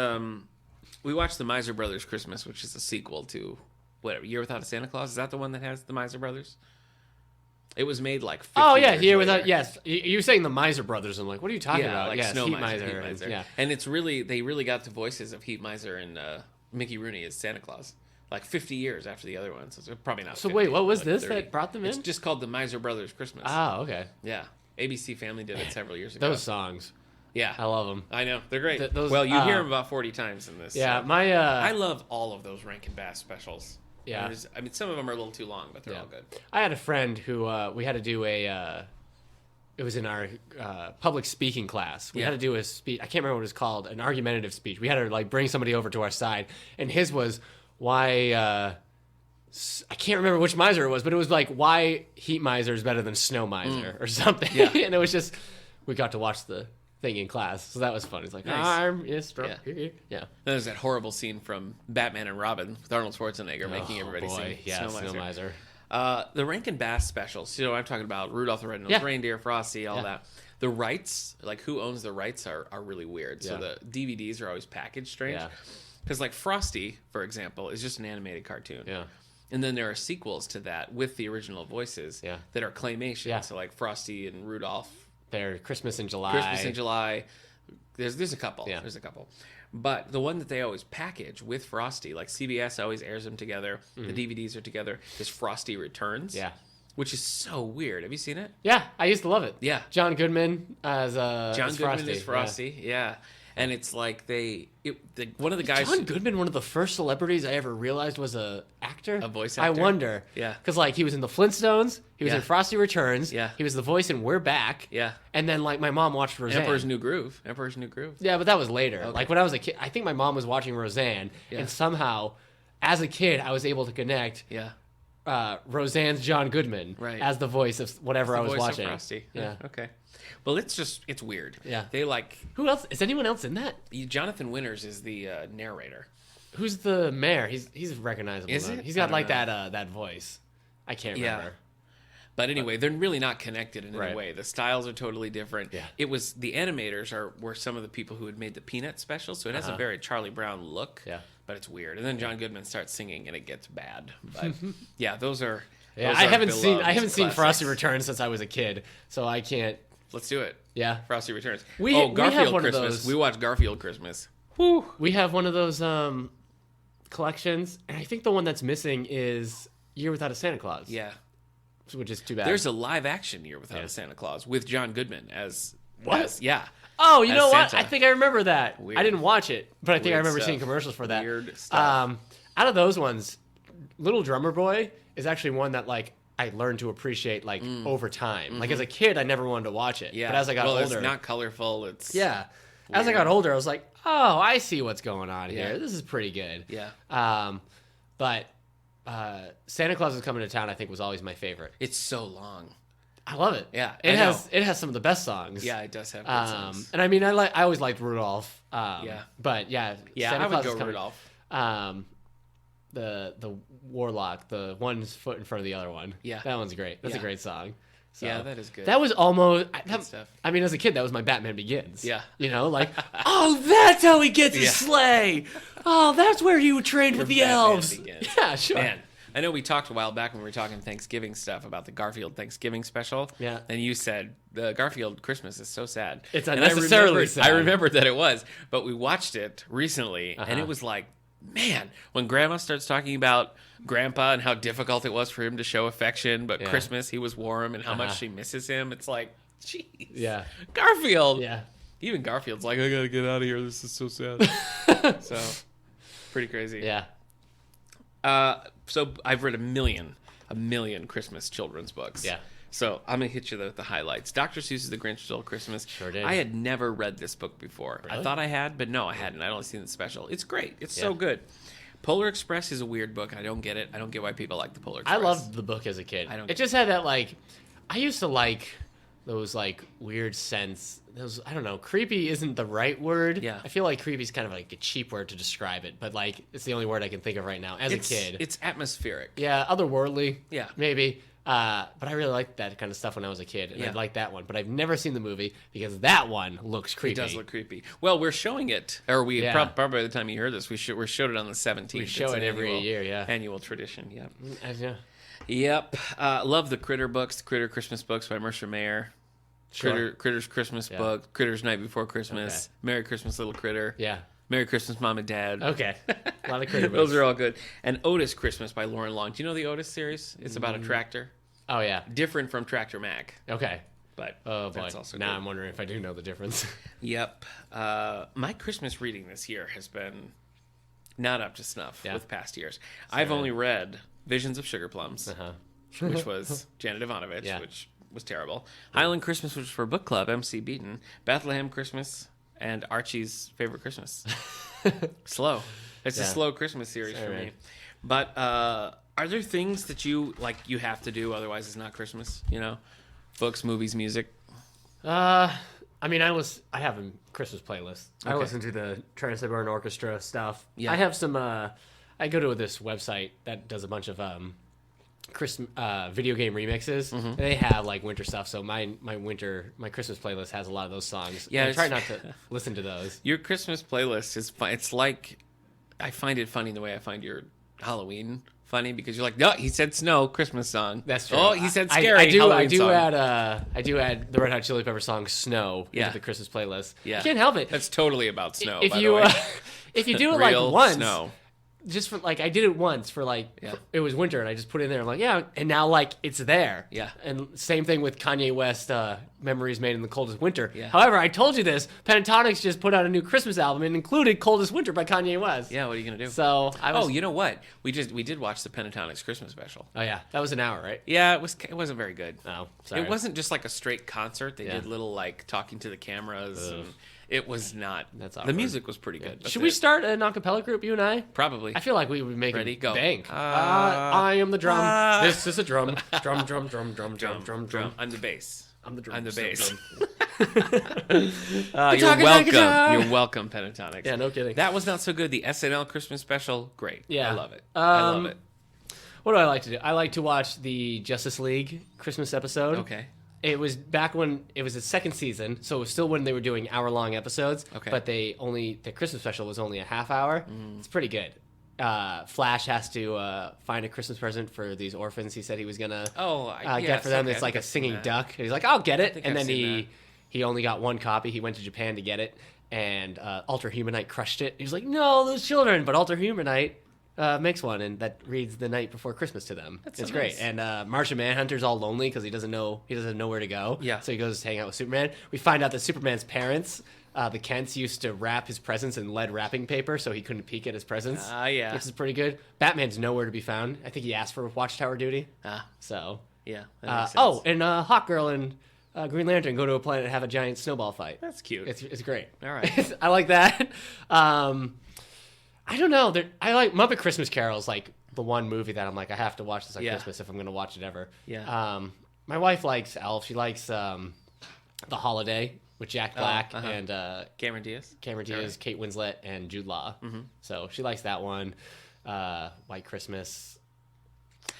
we watched the Miser Brothers Christmas, which is a sequel to whatever Year Without a Santa Claus. Is that the one that has the Miser Brothers? It was made like 50 Oh yeah, years here later. without yes. You were saying the Miser Brothers. I'm like, what are you talking about? like yes, Snow Heat Miser, Miser. Heat Miser. Yeah. And it's really they really got the voices of Heat Miser and Mickey Rooney as Santa Claus like 50 years after the other ones. So it's probably not. So 50, wait, what was like this 30. that brought them in? It's just called the Miser Brothers Christmas. Oh, okay. Yeah, ABC Family did it several years ago. Those songs, yeah, I love them. I know they're great. Those, well, you hear them about 40 times in this. Yeah, so. my I love all of those Rankin Bass specials. Yeah. I mean, some of them are a little too long, but they're Yeah. all good. I had a friend who we had to do a. It was in our public speaking class. We Yeah. had to do a speech. I can't remember what it was called. An argumentative speech. We had to like bring somebody over to our side, and his was why. I can't remember which miser it was, but it was like why Heat Miser is better than Snow Miser or something. Yeah. And it was just we got to watch the thing in class, so that was fun. It's like Nice. arm is strong. Yeah. Yeah. Then there's that horrible scene from Batman and Robin with Arnold Schwarzenegger making everybody sing Yeah, Snow Miser. Miser. The Rankin Bass specials, you know, I'm talking about Rudolph the Red-Nosed Yeah. Reindeer, Frosty, all Yeah. that. The rights, like who owns the rights, are really weird. So Yeah. the DVDs are always packaged strange. Yeah. Because like Frosty, for example, is just an animated cartoon. Yeah. And then there are sequels to that with the original voices Yeah. that are claymation. Yeah. So like Frosty and Rudolph, They're Christmas in July. Christmas in July. There's a couple. Yeah. There's a couple. But the one that they always package with Frosty, like CBS always airs them together, the DVDs are together, is Frosty Returns. Mm-hmm. Yeah. Which is so weird. Have you seen it? Yeah, I used to love it. Yeah. John Goodman as John as Goodman Frosty. is Frosty. Yeah. And it's like one of the guys. John Goodman, one of the first celebrities I ever realized was a actor. A voice I actor? wonder. Yeah. Because like he was in the Flintstones, he was Yeah. in Frosty Returns. Yeah. He was the voice in We're Back. Yeah. And then like my mom watched Roseanne. Emperor's New Groove. Emperor's New Groove. Yeah, but that was later. Like when I was a kid, I think my mom was watching Roseanne, Yeah. and somehow, as a kid, I was able to connect Yeah. Roseanne's John Goodman Right. as the voice of whatever The I was voice of watching. Frosty. Yeah. Okay. Well, it's weird. Yeah. They like Who else? Is anyone else in that? Jonathan Winters is the narrator. Who's the mayor? He's recognizable. Is though. it? He's I got don't like know. that voice. I can't Yeah. remember. But anyway, they're really not connected in any Right. way. The styles are totally different. Yeah. It was the animators were some of the people who had made the Peanut special, so it has a very Charlie Brown look. Yeah. But it's weird. And then John Goodman starts singing, and it gets bad. But yeah, those are. Yeah, those I are haven't seen beloved Frosty classics. Returns since I was a kid, so I can't Let's do it. Yeah. Frosty Returns. We have Garfield one of Christmas. those. We watched Garfield Christmas. Whew. We have one of those collections, and I think the one that's missing is Year Without a Santa Claus. Yeah. Which is too bad. There's a live action Year Without a Santa Claus with John Goodman as... What? Yeah. Oh, you know what? Santa. I think I remember that. Weird. I didn't watch it, but I think I Weird remember stuff. seeing commercials for that. Weird stuff. Out of those ones, Little Drummer Boy is actually one that like I learned to appreciate like over time. Like as a kid, I never wanted to watch it. Yeah. But as I got older, it's not colorful. It's yeah. As I got older, I was like, oh, I see what's going on here. Yeah. This is pretty good. Yeah. But Santa Claus is Coming to Town, I think, was always my favorite. It's so long. I love it. Yeah, it I has some of the best songs. Yeah, it does have good songs. And I mean, I always liked Rudolph. Yeah. But yeah, Santa I would Claus go is Coming. Rudolph. The Warlock, the one foot in front of the other one. Yeah. That one's great. That's a Yeah. great song. So, Yeah, that is good. That was almost. stuff. I mean, as a kid, that was my Batman Begins. Yeah. You know, like, oh, that's how he gets his Yeah. sleigh. Oh, that's where you trained with the Batman elves. Begins. Yeah, sure. Man, I know we talked a while back when we were talking Thanksgiving stuff about the Garfield Thanksgiving special. Yeah. And you said the Garfield Christmas is so sad. It's And unnecessarily sad. I remembered that it was, but we watched it recently, and it was like, man, when Grandma starts talking about Grandpa and how difficult it was for him to show affection, but Christmas he was warm and how much she misses him, it's like, jeez. Yeah. Garfield. Yeah. Even Garfield's like, I gotta get out of here. This is so sad. So, pretty crazy. Yeah. So I've read a million Christmas children's books. Yeah. So I'm gonna hit you with the highlights. Dr. Seuss's The Grinch Stole Christmas. Sure did. I had never read this book before. I Really? thought I had, but no, I hadn't. I'd only seen the special. It's great. It's so good. Polar Express is a weird book. I don't get it. I don't get why people like the Polar Express. I loved the book as a kid. I don't It just had that, like, I used to like those, like, weird sense. Those, I don't know, creepy isn't the right word. Yeah. I feel like creepy is kind of like a cheap word to describe it, but, like, it's the only word I can think of right now as a kid. It's atmospheric. Yeah, otherworldly. Yeah. Maybe. But I really liked that kind of stuff when I was a kid, and I Yeah. liked that one. But I've never seen the movie because that one looks creepy. It does look creepy. Well, we're showing it, or we Yeah. probably by the time you hear this, we showed it on the 17th. We show It's it an every year, yeah. Annual tradition. Yep. Yeah. Yep. Love the Critter books, the Critter Christmas books by Mercer Mayer. Sure. Critters Christmas book, Critters Night Before Christmas, Okay. Merry Christmas Little Critter, Yeah. Merry Christmas Mom and Dad. Okay. A lot of critter Those books. are all good. And Otis Christmas by Lauren Long. Do you know the Otis series? It's about a tractor. Oh, yeah. Different from Tractor Mac, Okay. but Oh, boy. that's also Now good. I'm wondering if I do know the difference. Yep. My Christmas reading this year has been not up to snuff Yeah. with past years. I've only read Visions of Sugar Plums, Uh-huh. which was Janet Ivanovich, Yeah. which was terrible. Highland Christmas, which was for book club, MC Beaton. Bethlehem Christmas, and Archie's Favorite Christmas. Slow. It's a Yeah. slow Christmas series for Alright. me. But are there things that you have to do, otherwise it's not Christmas? You know, books, movies, music. I mean, I have a Christmas playlist. I Okay. listen to the Trans-Siberian Orchestra stuff. Yeah. I have some. I go to this website that does a bunch of Christmas video game remixes. Mm-hmm. And they have like winter stuff. So my Christmas playlist has a lot of those songs. Yeah, I try it's- not to listen to those. Your Christmas playlist is fun. It's like, I find it funny the way I find your Halloween funny, because you're like, no, he said snow, Christmas song. That's true. Oh, he said I scary. do. Halloween I do song. add the Red Hot Chili Pepper song "Snow" Yeah. into the Christmas playlist. Yeah. I can't help it. That's totally about snow. if by you the way. if you do it like Real once, snow. just for like I did it once for like Yeah. it was winter and I just put it in there. I'm like, yeah, and now like it's there. Yeah. And same thing with Kanye West, "Memories Made in the Coldest Winter." Yeah. However, I told you this. Pentatonix just put out a new Christmas album and included "Coldest Winter" by Kanye West. Yeah, what are you gonna do? So I was. Oh, you know what? We did watch the Pentatonix Christmas special. Oh yeah, that was an hour, right? Yeah, it wasn't very good. Oh, sorry. It wasn't just like a straight concert. They Yeah. did little like talking to the cameras. And it was not. That's the awkward. music was pretty good. That's Should we it. start an acapella group, you and I? Probably. I feel like we would make Ready? it Go. bank. I am the drum. This is a drum. Drum, drum, drum, drum, drum, drum, drum. I'm the bass. I'm the drum. I'm the so bass. drum. You're Guitar, welcome. guitar. You're welcome, Pentatonix. Yeah, no kidding. That was not so good. The SNL Christmas special, great. Yeah. I love it. I love it. What do I like to do? I like to watch the Justice League Christmas episode. Okay. It was back when it was the second season, so it was still when they were doing hour-long episodes. Okay. But the Christmas special was only a half hour. It's pretty good. Flash has to find a Christmas present for these orphans. He said he was gonna Oh, get for them. It's like a singing duck. He's like, I'll get it, think and I've then seen he only got one copy. He went to Japan to get it, and Alter Humanite crushed it. He was like, "No, those children!" But Alter Humanite makes one, and that reads The Night Before Christmas to them. That's it's so great. nice. And Martian Manhunter's all lonely because he doesn't know where to go. Yeah. So he goes to hang out with Superman. We find out that Superman's parents, the Kents, used to wrap his presents in lead wrapping paper so he couldn't peek at his presents. Yeah. Which is pretty good. Batman's nowhere to be found. I think he asked for Watchtower duty. So. Yeah. That makes sense. Oh, and Hawkgirl and Green Lantern go to a planet and have a giant snowball fight. That's cute. It's great. All right. I like that. I don't know. I like Muppet Christmas Carol is like the one movie that I'm like, I have to watch this on Christmas if I'm going to watch it ever. Yeah. My wife likes Elf. She likes The Holiday with Jack Black and Cameron Diaz. Right. Kate Winslet, and Jude Law. Mm-hmm. So she likes that one. White Christmas.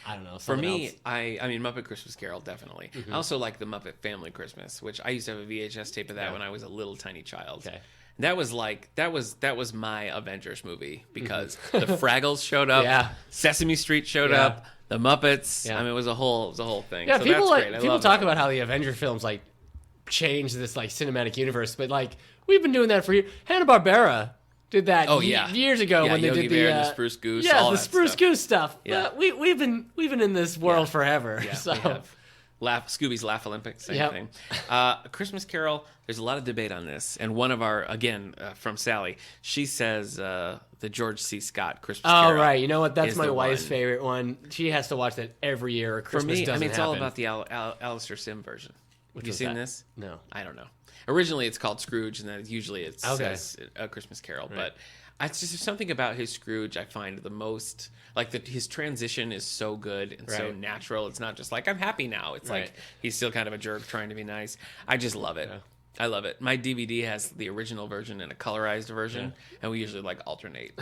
I don't know. For me, else. I mean Muppet Christmas Carol definitely. Mm-hmm. I also like the Muppet Family Christmas, which I used to have a VHS tape of that when I was a little tiny child. Okay. That was my Avengers movie because the Fraggles showed up, Sesame Street showed up, the Muppets. I mean, it was a whole thing. Yeah, so people that's great. people talk about how the Avenger films like changed this like cinematic universe, but like we've been doing that for years. Hanna-Barbera did that years ago when they Yogi did Bear the and the Spruce Goose. Yeah, all the that Spruce stuff. Goose stuff. Yeah. We've been in this world forever. Yeah, so. we have. Scooby's Laugh Olympics, same thing. Christmas Carol, there's a lot of debate on this. And one of our, again, from Sally, she says the George C. Scott Christmas Carol. Oh, right. You know what? That's is my the wife's one. favorite one. She has to watch that every year or For Christmas me, doesn't I mean, it's happen. all about the Alistair Sim version. Have you was seen that? this? No. I don't know. Originally, it's called Scrooge, and then usually it says A Christmas Carol. Right. But it's just something about his Scrooge I find the most like his transition is so good and so natural. It's not just like I'm happy now. It's like he's still kind of a jerk trying to be nice. I just love it. I love it. My DVD has the original version and a colorized version, and we usually like alternate.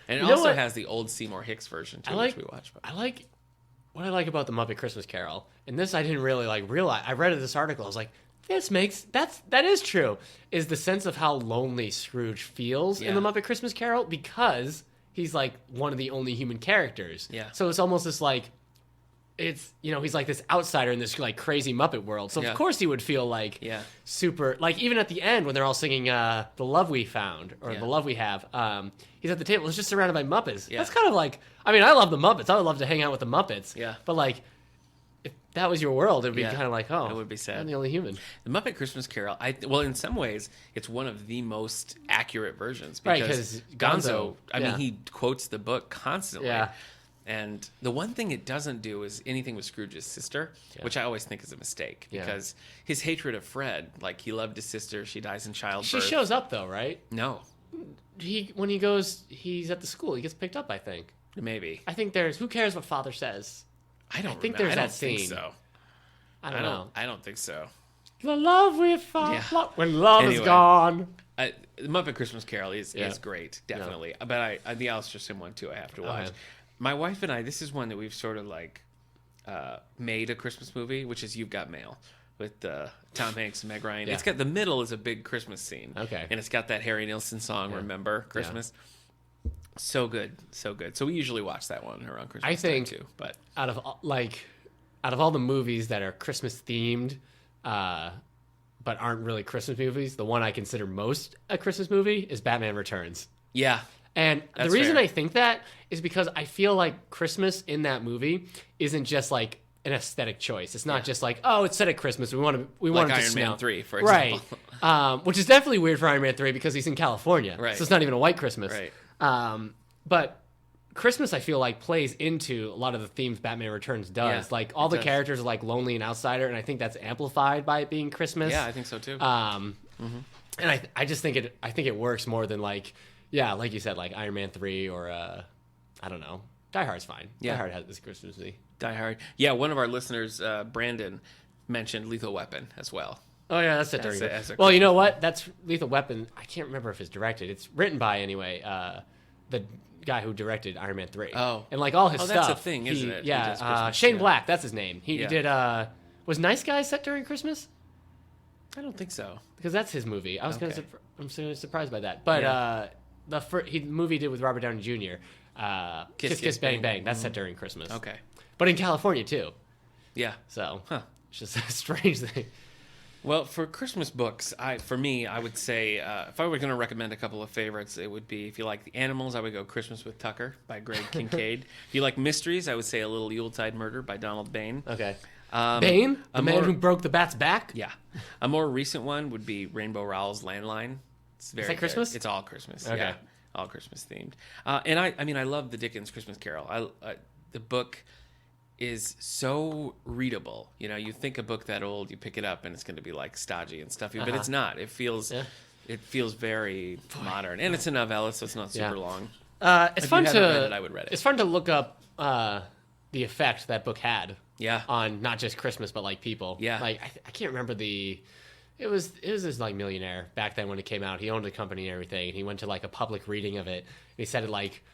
And it also has the old Seymour Hicks version too, which we watch. I like what I like about the Muppet Christmas Carol, and this I didn't really like realize. I read this article. I was like, that is true. Is the sense of how lonely Scrooge feels in the Muppet Christmas Carol because he's like one of the only human characters. Yeah. So it's almost this like, it's he's like this outsider in this like crazy Muppet world. So of course he would feel like super like even at the end when they're all singing "The Love We Found" or "The Love We Have." He's at the table. It's just surrounded by Muppets. Yeah. That's kind of like I mean I love the Muppets. I would love to hang out with the Muppets. Yeah. But like. If that was your world, it would be kind of like, oh, it would be sad. I'm the only human. The Muppet Christmas Carol, well, in some ways, it's one of the most accurate versions because Gonzo, I mean, he quotes the book constantly. Yeah. And the one thing it doesn't do is anything with Scrooge's sister, which I always think is a mistake because his hatred of Fred, like he loved his sister, she dies in childbirth. She shows up though, right? No. When he goes, he's at the school. He gets picked up, I think. Maybe. I think who cares what father says? I think there's that scene. Think so. I don't know. I don't think so. The love we found when love is gone. The Muppet Christmas Carol is great, definitely. Yeah. But the Alistair Sim one too, I have to watch. My wife and I, this is one that we've sort of like made a Christmas movie, which is You've Got Mail with Tom Hanks and Meg Ryan. It's got the middle is a big Christmas scene. Okay. And it's got that Harry Nilsson song, Remember Christmas. So good, so good. So we usually watch that one around Christmas I think time too. But out of all the movies that are Christmas themed, but aren't really Christmas movies, the one I consider most a Christmas movie is Batman Returns. Yeah. And the That's reason fair. I think that is because I feel like Christmas in that movie isn't just like an aesthetic choice. It's not just like, oh, it's set at Christmas. We want it to Iron snow. Man 3, for example. Right. Which is definitely weird for Iron Man 3 because he's in California. Right. So it's not even a white Christmas. Right. But Christmas, I feel like, plays into a lot of the themes Batman Returns does. Like, all the characters are, like, lonely and outsider, and I think that's amplified by it being Christmas. Yeah, I think so, too. And I just think it works more than, like, like you said, like Iron Man 3 or, I don't know. Die Hard's fine. Yeah. Die Hard has this Christmas movie. Die Hard. Yeah, one of our listeners, Brandon, mentioned Lethal Weapon as well. Oh, yeah, that's it. a Well, you know what? That's Lethal Weapon. I can't remember if it's directed. It's written by, anyway, the guy who directed Iron Man 3. Oh. And, like, all his stuff. That's a thing, isn't it? Yeah. Shane Black, that's his name. He did, was Nice Guys set during Christmas? I don't think so. Because that's his movie. I'm so surprised by that. But the movie he did with Robert Downey Jr., Kiss Kiss Bang Bang, that's set during Christmas. Okay. But in California, too. Yeah. So, it's just a strange thing. Well, for Christmas books, I would say if I were going to recommend a couple of favorites, it would be, if you like the animals, I would go Christmas with Tucker by Greg Kincaid. If you like mysteries, I would say A Little Yuletide Murder by Donald Bain. Okay. Bane, the man who broke the bat's back. Yeah. A more recent one would be Rainbow Rowell's Landline. It's very Is that Christmas? Good. It's all Christmas. Okay. Yeah, all Christmas themed. And I love the Dickens Christmas Carol. The book is so readable. You know, you think a book that old, you pick it up and it's going to be like stodgy and stuffy, but it's not. It feels very modern, and it's a novella, so it's not super long. It's fun to read it, I would read it. It's fun to look up the effect that book had. Yeah. On not just Christmas, but like people. Yeah. Like I can't remember it was this like millionaire back then when it came out. He owned a company and everything. And he went to like a public reading of it. And he said it like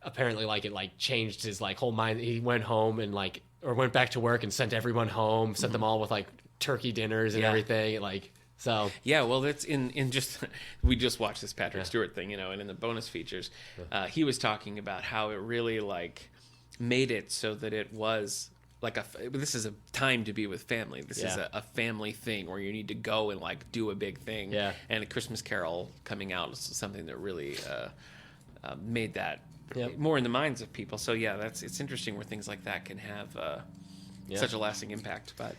apparently like it like changed his like whole mind. He went home and like or went back to work and sent everyone home, sent them all with like turkey dinners and everything. Like so. Yeah, well, that's in just we just watched this Patrick Stewart thing, you know, and in the bonus features, he was talking about how it really like made it so that it was like this is a time to be with family. This is a family thing where you need to go and like do a big thing. Yeah. And A Christmas Carol coming out is something that really made that more in the minds of people. So yeah, it's interesting where things like that can have such a lasting impact. But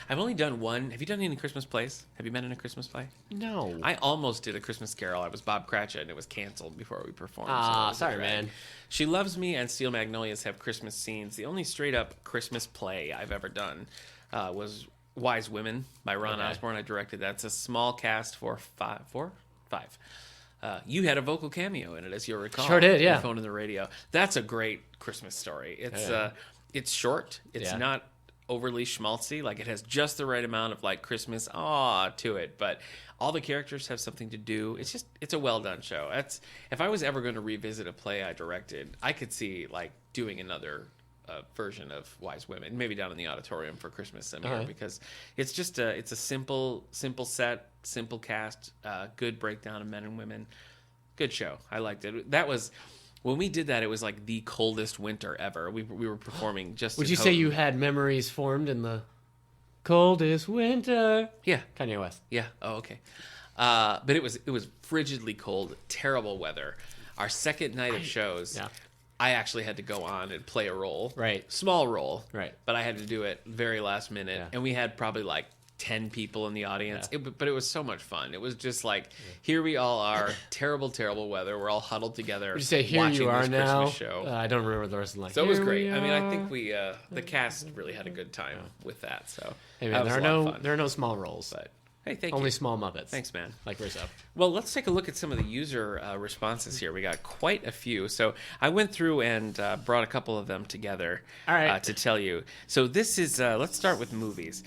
I've only done one. Have you done any Christmas plays? Have you been in a Christmas play? No. I almost did A Christmas Carol. I was Bob Cratchit, and it was canceled before we performed. Sorry, man. She Loves Me and Steel Magnolias have Christmas scenes. The only straight-up Christmas play I've ever done was Wise Women by Ron Osborne. I directed that. It's a small cast for five. You had a vocal cameo in it, as you'll recall. Sure did, yeah. Your phone and the radio. That's a great Christmas story. It's short. It's not overly schmaltzy. Like, it has just the right amount of like Christmas to it, but all the characters have something to do. It's a well done show. If I was ever going to revisit a play I directed, I could see like doing another version of Wise Women, maybe down in the auditorium for Christmas some year, because it's just it's a simple set, simple cast, good breakdown of men and women, good show. I liked it. That was. When we did that, it was like the coldest winter ever. We were performing just. Would you say you had memories formed in the coldest winter? Yeah, Kanye West. Yeah. Oh, okay. But it was frigidly cold, terrible weather. Our second night of shows, I actually had to go on and play a role. Right. Small role. Right. But I had to do it very last minute, and we had probably like 10 people in the audience. But it was so much fun. It was just like, here we all are, terrible, terrible weather. We're all huddled together. Would you say here you are now? Christmas show. I don't remember the rest of the line. So it was great. I mean, I think the cast really had a good time with that. So hey man, there are no small roles. But hey, thank only you. Small Muppets. Thanks, man. Like Rizzo. Well, let's take a look at some of the user responses here. We got quite a few. So I went through and brought a couple of them together to tell you. So this is, let's start with movies.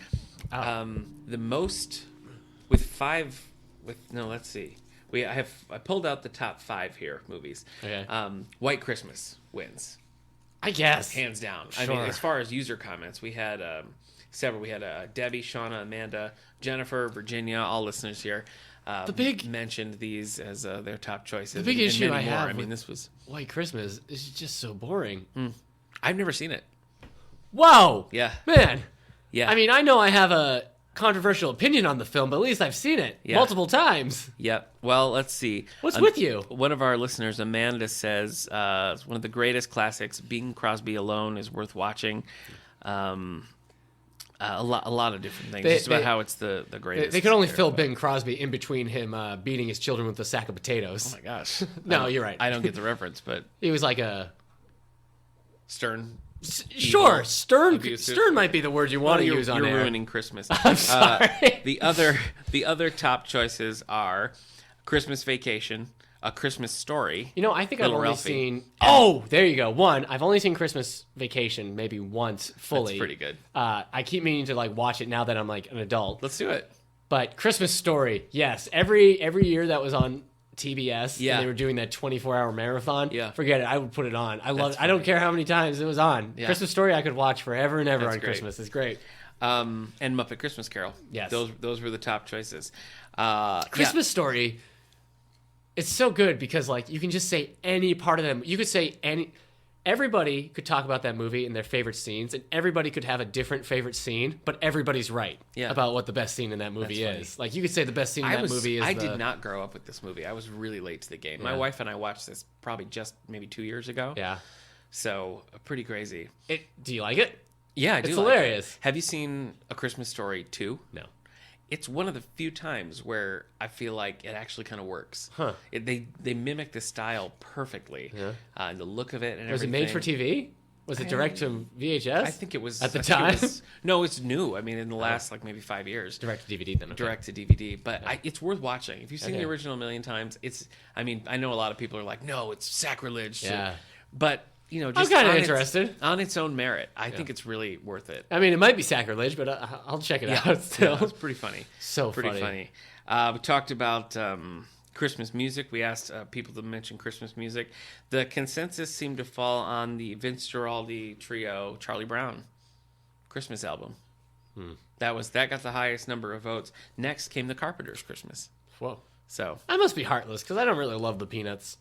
The most let's see. I pulled out the top 5 here movies. Okay. White Christmas wins. I guess. Hands down. Sure. I mean, as far as user comments, we had several. We had Debbie, Shauna, Amanda, Jennifer, Virginia, all listeners here. Mentioned these as their top choices. The big issue I have this was White Christmas is just so boring. I've never seen it. Whoa. Yeah. Man. Yeah. I mean, I know I have a controversial opinion on the film, but at least I've seen it multiple times. Yep. Well, let's see. What's with you? One of our listeners, Amanda, says it's one of the greatest classics. Bing Crosby alone is worth watching. A lot of different things. Just about how it's the greatest. They could only fill Bing Crosby in between him beating his children with a sack of potatoes. Oh my gosh. No, you're right. I don't get the reference, but he was like a stern. Sure, stern might be the word you want to use on air. You're ruining Christmas. I'm sorry. The other top choices are Christmas Vacation, A Christmas Story. You know, I think I've only seen. Oh, there you go. One, I've only seen Christmas Vacation maybe once fully. That's pretty good. I keep meaning to like watch it now that I'm like an adult. Let's do it. But Christmas Story, yes. Every year that was on TBS, and they were doing that 24-hour marathon. Yeah, forget it. I would put it on. I love it. I don't care how many times it was on. Yeah. Christmas Story, I could watch forever and ever on Christmas. It's great. And Muppet Christmas Carol. Yes, those were the top choices. Christmas Story. It's so good because like you can just say any part of them. You could say any. everybody could talk about that movie and their favorite scenes, and everybody could have a different favorite scene, but everybody's right about what the best scene in that movie is. Like, you could say the best scene in that movie is I did not grow up with this movie. I was really late to the game. My wife and I watched this probably just maybe 2 years ago. Yeah. So, pretty crazy. Do you like it? Yeah, I do. It's hilarious. Have you seen A Christmas Story 2? No. It's one of the few times where I feel like it actually kind of works. Huh. They mimic the style perfectly. Yeah. And the look of it and Was everything. it made for TV? Was it direct to VHS? I think it was. At the time? No, it's new. I mean, in the last like maybe 5 years. Direct to DVD then. Okay. Direct to DVD. But it's worth watching. If you've seen Okay. the original a million times, I mean, I know a lot of people are like, no, it's sacrilege. Yeah. But, you know, I'm just kind of interested. on its own merit, I think it's really worth it. I mean, it might be sacrilege, but I'll check it out still. Yeah, it's pretty funny. So pretty funny. We talked about Christmas music. We asked people to mention Christmas music. The consensus seemed to fall on the Vince Guaraldi trio, Charlie Brown Christmas album. That got the highest number of votes. Next came the Carpenters' Christmas. Whoa. So I must be heartless because I don't really love the Peanuts.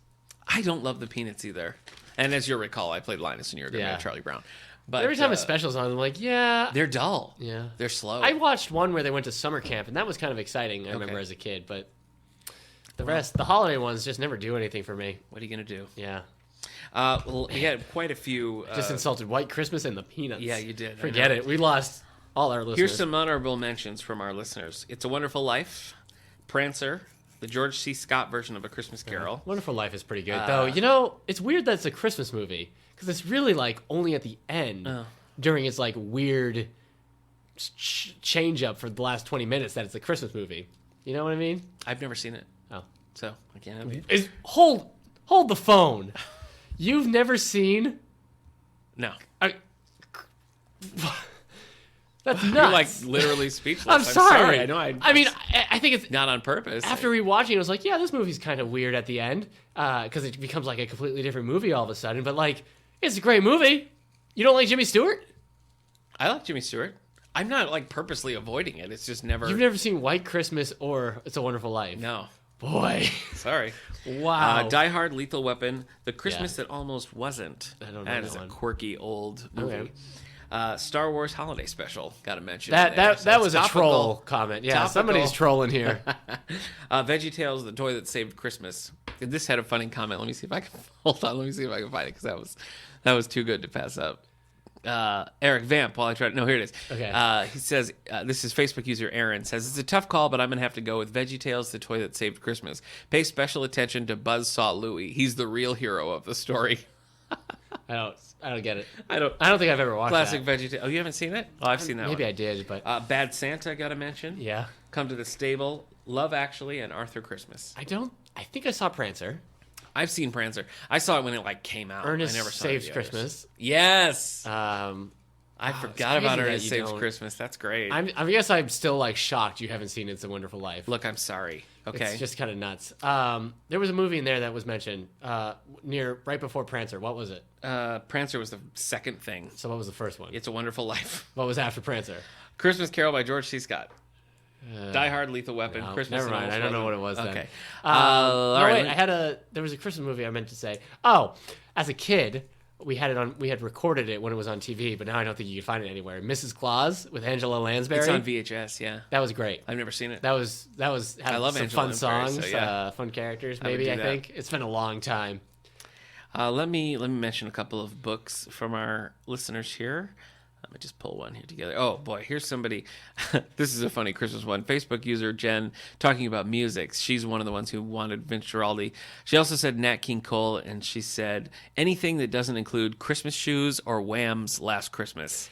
I don't love the Peanuts either. And as you'll recall, I played Linus and Jurgen and Charlie Brown. But every time a special's on, I'm like, yeah. they're dull. Yeah. They're slow. I watched one where they went to summer camp, and that was kind of exciting, I remember as a kid. But the rest, the holiday ones, just never do anything for me. What are you going to do? Yeah. Well, we had quite a few. Just insulted White Christmas and the Peanuts. Yeah, you did. Forget it. We lost all our listeners. Here's some honorable mentions from our listeners. It's a Wonderful Life, Prancer, the George C. Scott version of A Christmas Carol. Wonderful Life is pretty good, though. You know, it's weird that it's a Christmas movie because it's really like only at the end during its like weird change up for the last 20 minutes that it's a Christmas movie. You know what I mean? I've never seen it, Oh, so I can't have it. hold the phone. You've never seen? No. That's nuts. You're like literally speechless. I'm sorry. I know. I mean, I think it's not on purpose. after rewatching, I was like, yeah, this movie's kind of weird at the end because it becomes like a completely different movie all of a sudden. But like, it's a great movie. You don't like Jimmy Stewart? I like Jimmy Stewart. I'm not like purposely avoiding it. It's just never. You've never seen White Christmas or It's a Wonderful Life? No. Boy. Sorry. Wow. Die Hard, Lethal Weapon, The Christmas That Almost Wasn't. I don't know That that is a one. quirky old movie. Okay. Star Wars Holiday Special. Got to mention That So was it's a troll comment. Yeah, Topical. somebody's trolling here. VeggieTales, The Toy That Saved Christmas. This had a funny comment. Let me see if I can hold on. Let me see if I can find it because that was too good to pass up. Eric Vamp, while I try to... No, here it is. Okay. He says, this is Facebook user Aaron, says, it's a tough call, but I'm going to have to go with VeggieTales, The Toy That Saved Christmas. Pay special attention to Buzzsaw Louie. He's the real hero of the story. I don't get it. I don't think I've ever watched Classic that. VeggieTales. Oh, you haven't seen it? Oh, I've seen that Maybe one. I did, but Bad Santa, got to mention. yeah. Come to the Stable, Love Actually, and Arthur Christmas. I think I saw Prancer. I've seen Prancer. I saw it when it like came out. Ernest I never saw Saves the others. Christmas. Yes. it's I forgot crazy about that Ernest you Saves don't- Christmas. That's great. I guess I'm still like shocked you haven't seen It's a Wonderful Life. Look, I'm sorry. Okay. It's just kind of nuts. There was a movie in there that was mentioned right before Prancer. What was it? Prancer was the second thing. So what was the first one? It's a Wonderful Life. What was after Prancer? Christmas Carol by George C. Scott. Die Hard, Lethal Weapon, No, Christmas. never mind. I don't know what it was then. Okay. All all right. right. There was a Christmas movie I meant to say. Oh, as a kid, we had recorded it when it was on TV, but now I don't think you can find it anywhere. Mrs. Claus with Angela Lansbury. It's on VHS. Yeah. That was great. I've never seen it. That was had I love some Angela fun Lansbury, songs, so yeah. fun characters. I would Maybe do I that. think it's been a long time. Let me mention a couple of books from our listeners here. Let me just pull one here together. Oh boy, here's somebody. This is a funny Christmas one. Facebook user Jen talking about music. She's one of the ones who wanted Vince Guaraldi. She also said Nat King Cole, and she said anything that doesn't include Christmas Shoes or Wham's Last Christmas.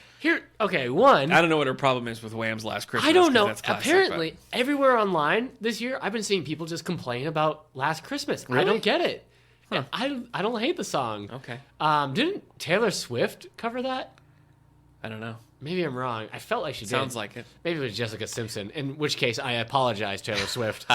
One. I don't know what her problem is with Wham's Last Christmas. I don't 'cause know. that's classic, Apparently, everywhere online this year, I've been seeing people just complain about Last Christmas. I don't get it. Huh. And I don't hate the song. Okay. Didn't Taylor Swift cover that? I don't know. Maybe I'm wrong. I felt like she did. Sounds like it. Maybe it was Jessica Simpson, in which case I apologize, Taylor Swift.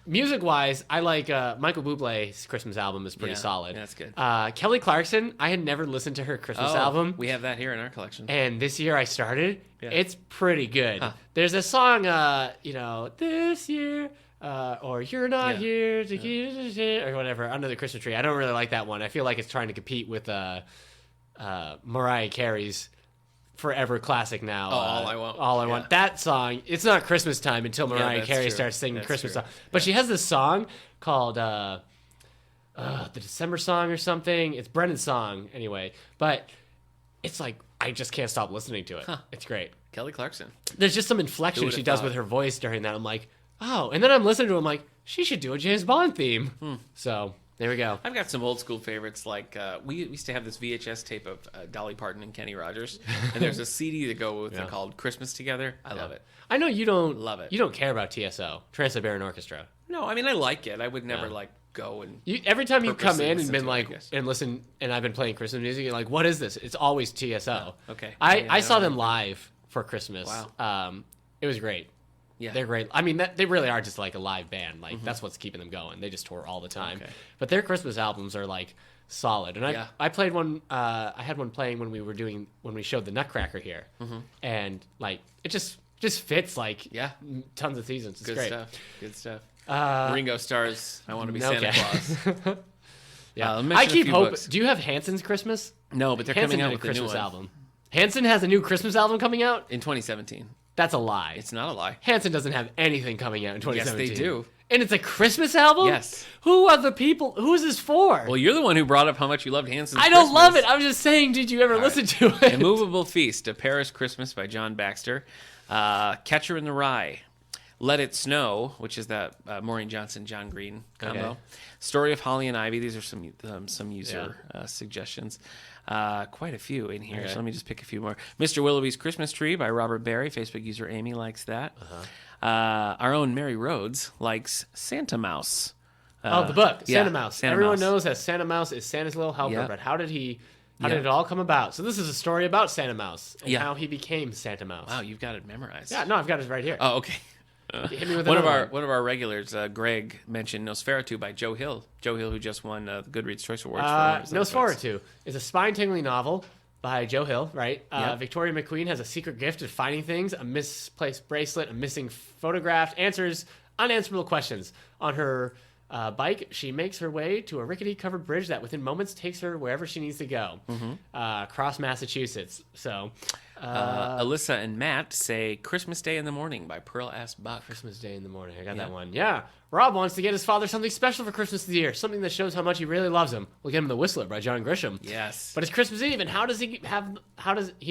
Music-wise, I like Michael Bublé's Christmas album is pretty Yeah, solid. that's good. Kelly Clarkson, I had never listened to her Christmas album. We have that here in our collection. And this year I started. Yeah. It's pretty good. Huh. There's a song, this year or you're not here to get or whatever under the Christmas tree. I don't really like that one. I feel like it's trying to compete with Mariah Carey's forever classic now. All I Want. All I Want. That song, it's not Christmas time until Mariah Carey true. starts singing That's Christmas true. song. But she has this song called the December song or something. It's Brennan's song anyway. But it's like, I just can't stop listening to it. Huh. It's great. Kelly Clarkson. There's just some inflection Who she would've does thought? with her voice during that. I'm like, oh. And then I'm listening to it. I'm like, she should do a James Bond theme. So there we go. I've got some old school favorites. Like we used to have this VHS tape of Dolly Parton and Kenny Rogers, and there's a CD to go with it called "Christmas Together." I love it. I know you don't Love it. You don't care about TSO, Trans-Siberian Orchestra. No, I mean I like it. I would never like go and. Every time you come Purposely in and listen been to it, I like guess. and listen, and I've been playing Christmas music, you're like, what is this? It's always TSO. Okay. I saw them live for Christmas. Wow. It was great. Yeah. They're great. I mean, they really are just like a live band. Like that's what's keeping them going. They just tour all the time. Okay. But their Christmas albums are like solid. And I played one. I had one playing when we showed the Nutcracker here, and like it just fits like tons of seasons. It's Good great. stuff. Good stuff. Ringo Starr's "I Want to Be Santa Claus." Yeah, mention I a keep few hoping. books. Do you have Hanson's Christmas? No, but they're Hanson coming out did with a a new Christmas one album. Hanson has a new Christmas album coming out. in 2017. That's a lie. It's not a lie. Hanson doesn't have anything coming out in 2017. Yes, they do. And it's a Christmas album? Yes. Who are the people? Who is this for? Well, you're the one who brought up how much you loved Hanson's I don't Christmas. love it. I was just saying, did you ever listen to it? Immovable Feast, A Paris Christmas by John Baxter. Catcher in the Rye. Let It Snow, which is that Maureen Johnson, John Green combo. Okay. Story of Holly and Ivy. These are some user suggestions. Quite a few in here. Okay. So let me just pick a few more. Mr. Willoughby's Christmas Tree by Robert Barry. Facebook user Amy likes that. Our own Mary Rhodes likes Santa Mouse. The book, yeah, Santa Mouse. Santa Everyone Mouse. knows that Santa Mouse is Santa's little helper, Yep. but how did Yep. it all come about? So this is a story about Santa Mouse and Yeah. how he became Santa Mouse. Wow, you've got it memorized. Yeah, no, I've got it right here. Oh, okay. Hit me with One of another our one of our regulars, Greg, mentioned Nosferatu by Joe Hill. Joe Hill, who just won the Goodreads Choice Awards. for his books. Nosferatu is a spine-tingling novel by Joe Hill, right? Yep. Victoria McQueen has a secret gift of finding things, a misplaced bracelet, a missing photograph, answers unanswerable questions. On her bike, she makes her way to a rickety covered bridge that within moments takes her wherever she needs to go. Across Massachusetts. So, Alyssa and Matt say Christmas Day in the Morning by Pearl S. Buck. Christmas Day in the Morning. I got that one. Yeah. Rob wants to get his father something special for Christmas this year. Something that shows how much he really loves him. We'll get him The Whistler by John Grisham. Yes. But it's Christmas Eve, and how does he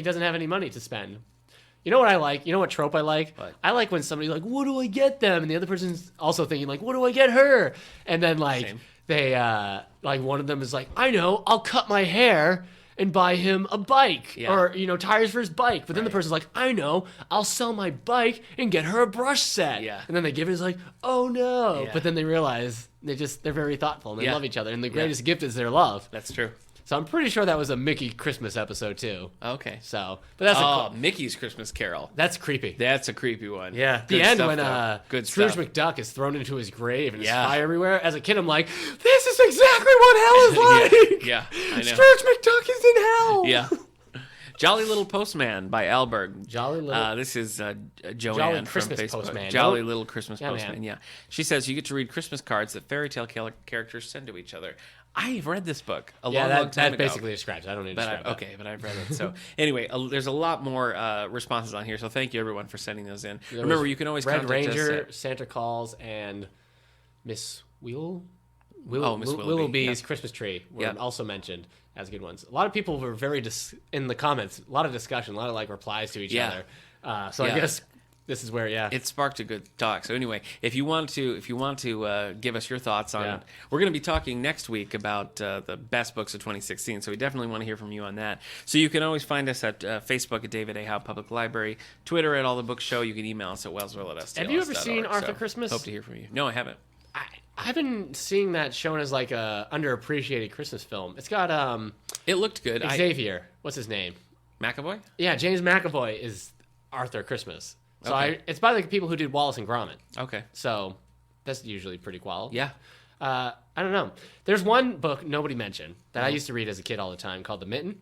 doesn't have any money to spend? You know what I like? You know what trope I like? What? I like when somebody's like, what do I get them? And the other person's also thinking like, what do I get her? And then like Same. they like one of them is like, I know, I'll cut my hair and buy him a bike Yeah. or tires for his bike. But then the Right. person's like, I know, I'll sell my bike and get her a brush set. Yeah. And then they give it, it's like, oh no. Yeah. But then they realize they're very thoughtful and they Yeah. love each other. And the greatest gift is their love. That's true. So I'm pretty sure that was a Mickey Christmas episode too. Okay. So, but that's Mickey's Christmas Carol. that's creepy. That's a creepy one. Yeah, Good the end stuff, when though. Good Scrooge stuff. McDuck is thrown into his grave and there's Yeah. fire everywhere. As a kid, I'm like, this is exactly what hell is like. Yeah, I know. Scrooge McDuck is in hell. Yeah. Jolly Little Postman by Alberg. Jolly Little- This is Joanne Jolly from Christmas Facebook. Postman. Jolly Don't- Little Christmas Yeah, Postman. man. Yeah. She says you get to read Christmas cards that fairy tale characters send to each other. I've read this book a long time that ago. basically describes it. I don't need to describe that. Okay, but I've read it. So anyway, there's a lot more responses on here. So thank you everyone for sending those in. There Remember, was you can always Red contact Ranger, us. Santa Calls, and Miss Miss Willoughby's Willoughby, yeah. Christmas tree were Yeah. also mentioned as good ones. A lot of people were very in the comments. A lot of discussion, a lot of like replies to each Yeah. other. So I Yeah. guess this is where It sparked a good talk. So anyway, if you want to give us your thoughts on, Yeah. we're going to be talking next week about the best books of 2016. So we definitely want to hear from you on that. So you can always find us at Facebook at David A. Howe Public Library, Twitter at All the Book Show. You can email us at wellswell@stls.org. Have you ever seen Arthur Christmas? Hope to hear from you. No, I haven't. I've been seeing that shown as like a underappreciated Christmas film. It's got It looked good. Xavier. What's his name? McAvoy? Yeah, James McAvoy is Arthur Christmas. So Okay. it's by the people who did Wallace and Gromit. Okay. So that's usually pretty qual. Yeah. I don't know. There's one book nobody mentioned that Mm-hmm. I used to read as a kid all the time called The Mitten.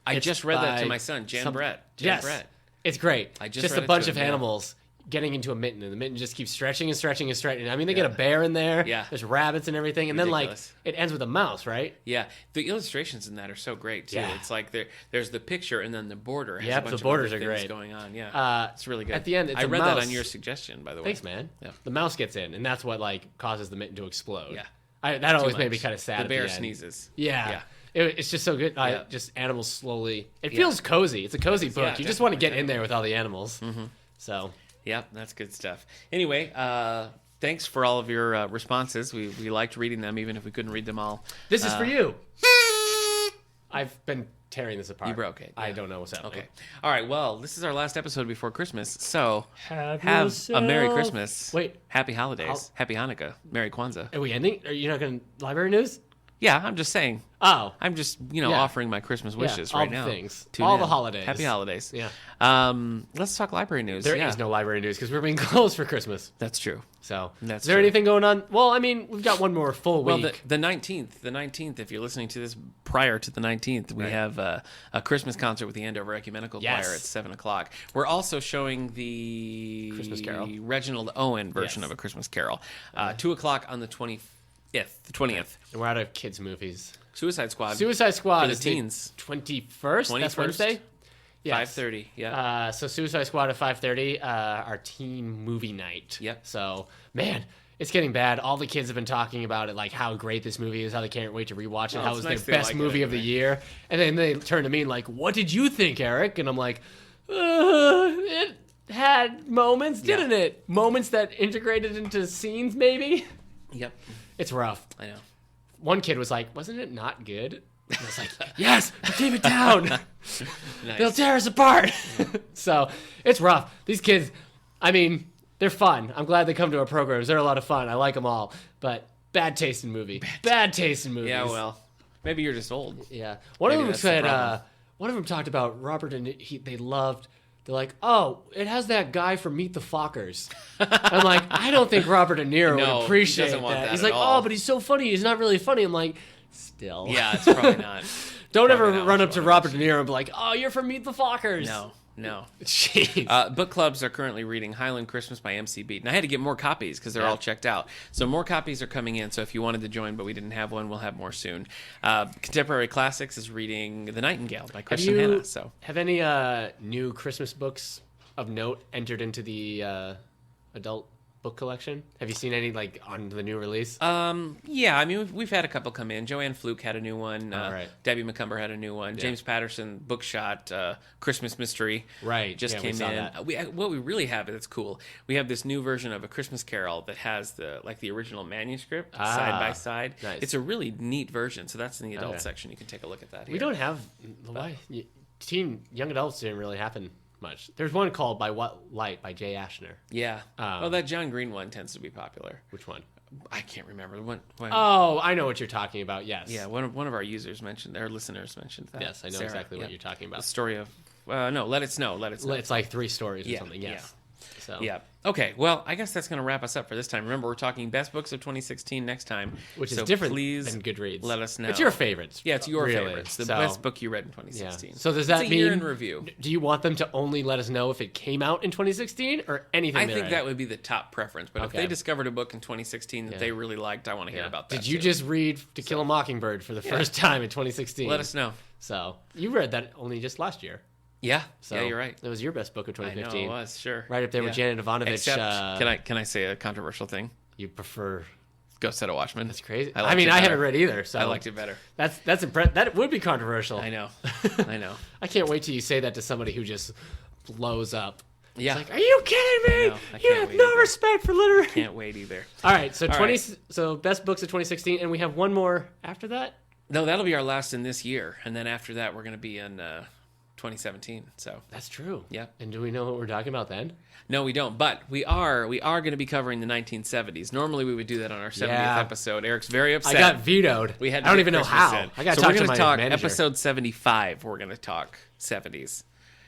I It's just read that to by my son, Jan some- Brett. Yes. Brett. It's great. I just Just read a it bunch to of him, yeah. animals getting into a mitten, and the mitten just keeps stretching and stretching and stretching. I mean, they get a bear in there. Yeah. There's rabbits and everything, and Ridiculous. then like it ends with a mouse, right? Yeah, the illustrations in that are so great too. Yeah. It's like there's the picture and then the border has Yep, a bunch the of borders other are things great. going on. Yeah, it's really good. At the end, it's I a read that mouse. on your suggestion, by the way. Thanks, man. Yeah. The mouse gets in, and that's what like causes the mitten to explode. Yeah. That always Too made me much. kind of sad. The at bear the end. sneezes. Yeah. Yeah. It's just so good. Yeah. Just animals slowly. It feels cozy. It's a cozy book. Yeah, You just want to get definitely, in there with all the animals. Mm-hmm. So Yep, that's good stuff. Anyway, thanks for all of your responses. We liked reading them, even if we couldn't read them all. this is for you. I've been tearing this apart. You broke it. I don't know what's happening. Okay. All right. Well, this is our last episode before Christmas, so Have a Merry yourself- Christmas. Wait. Happy holidays. Happy Hanukkah. Merry Kwanzaa. Are we ending? Are you not going to library news? Yeah, I'm just saying. Oh. I'm just, Yeah. offering my Christmas wishes all right the now. things. Tune All in. the holidays. Happy holidays. Yeah. Let's talk library news. There yeah. is no library news because we're being closed for Christmas. That's true. So, That's is there true. anything going on? Well, I mean, we've got one more full Well, week. the 19th, if you're listening to this prior to the 19th, we Right. have a Christmas concert with the Andover Ecumenical Yes. Choir at 7 o'clock. We're also showing the Christmas Carol. Reginald Owen version Yes. of A Christmas Carol. 2 o'clock on the 20th. And we're out of kids' movies. Suicide Squad. Suicide Squad For the is teens. 21st. That's 21st. Wednesday. Yes. 5:30. Yeah. So Suicide Squad at 5:30. Our teen movie night. Yep. So man, it's getting bad. All the kids have been talking about it, like how great this movie is, how they can't wait to rewatch it, Oh, how it it's was nice their they best like it movie of the anyway. year. And then they turn to me and like, "What did you think, Eric?" And I'm like, "It had moments, Yeah. didn't it? Moments that integrated into scenes, maybe." Yep. It's rough. I know. One kid was like, "Wasn't it not good?" And I was like, "Yes, but keep it down. They'll Nice. tear us apart." So it's rough. These kids, I mean, they're fun. I'm glad they come to our programs. They're a lot of fun. I like them all. But bad taste in movie. Bad taste in movies. Yeah. Well, maybe you're just old. Yeah. One of Maybe them that's the said. problem. One of them talked about Robert, and they loved. They're like, "Oh, it has that guy from Meet the Fockers." I'm like, I don't think Robert De Niro No, would he appreciate doesn't want that He's at like, all. "Oh, but he's so funny. He's not really funny." I'm like, still. Yeah, it's probably not. Don't Probably ever not run what up you to wanna Robert De Niro and be like, "Oh, you're from Meet the Fockers." No. Jeez. Book clubs are currently reading Highland Christmas by MC Beat. And I had to get more copies because they're Yeah. all checked out. So more copies are coming in. So if you wanted to join but we didn't have one, we'll have more soon. Contemporary Classics is reading The Nightingale by Kristen Hanna. So have any new Christmas books of note entered into the adult book collection? Have you seen any like on the new release? yeah, I mean, we've had a couple come in. Joanne Fluke had a new one. All right. Debbie McCumber had a new one. James Patterson, Bookshot, Christmas Mystery. Right, Just yeah, we came saw in. that. What we really have, that's cool, we have this new version of A Christmas Carol that has the original manuscript side by side. Nice. It's a really neat version. So that's in the adult Okay. section. You can take a look at that here. We don't have young adults didn't really happen much. There's one called By What Light by Jay Ashner. Yeah. That John Green one tends to be popular. Which one? I can't remember. When, Oh, I know what you're talking about. Yes. yeah, one of our users mentioned, our listeners mentioned that. Yes, I know Sarah, exactly what yeah. you're talking The about. story of no, Let It Snow. Let It Snow. It's like 3 stories or Yeah, something. Yes. So Yeah. Okay. Well, I guess that's going to wrap us up for this time. Remember, we're talking best books of 2016 next time, which is so different please than Goodreads. let us know. It's your favorites. Yeah, it's your really. favorites. The So, best book you read in Yeah. 2016. So does that it's a mean year in review? Do you want them to only let us know if it came out in 2016 or anything? I think that would be the top preference. But if Okay. they discovered a book in 2016 that they really liked, I want to hear about that. Did you too. just read To Kill a Mockingbird for the first time in 2016? let us know? So you read that only just last year. Yeah. So yeah, you're right. That was your best book of I know 2015. it was sure. Right up there with Yeah. Janet Ivanovich. Except, can I say a controversial thing? You prefer? Go Set a Watchman. That's crazy. I liked I mean, it I better. haven't read either. So I liked it better. That's That would be controversial. I know. I know. I can't wait till you say that to somebody who just blows up. Yeah. It's like, are you kidding me? I know. I You can't have wait no either. respect for literature. Can't wait either. All right, so All 20. right. So best books of 2016, and we have one more after that. No, that'll be our last in this year, and then after that, we're going to be in 2017. So That's true. Yeah. And do we know what we're talking about then? no, we don't, but we are going to be covering the 1970s. Normally, we would do that on our 70th Yeah. episode. Eric's very upset. I got vetoed. We had. I don't get even know Christmas how. in. I got to so talk we're to gonna my talk manager. episode 75. We're going to talk 70s.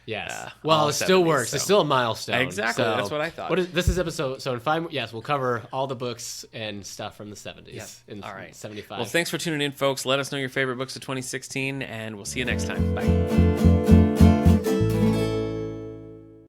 Yes. all Well, it still 70s, works. so. It's still a milestone. Exactly, So, that's what I thought. This is episode. So in 5. Yes, we'll cover all the books and stuff from the 70s. Yep. In All right. 75. Well, thanks for tuning in, folks. Let us know your favorite books of 2016, and we'll see you next time. Bye.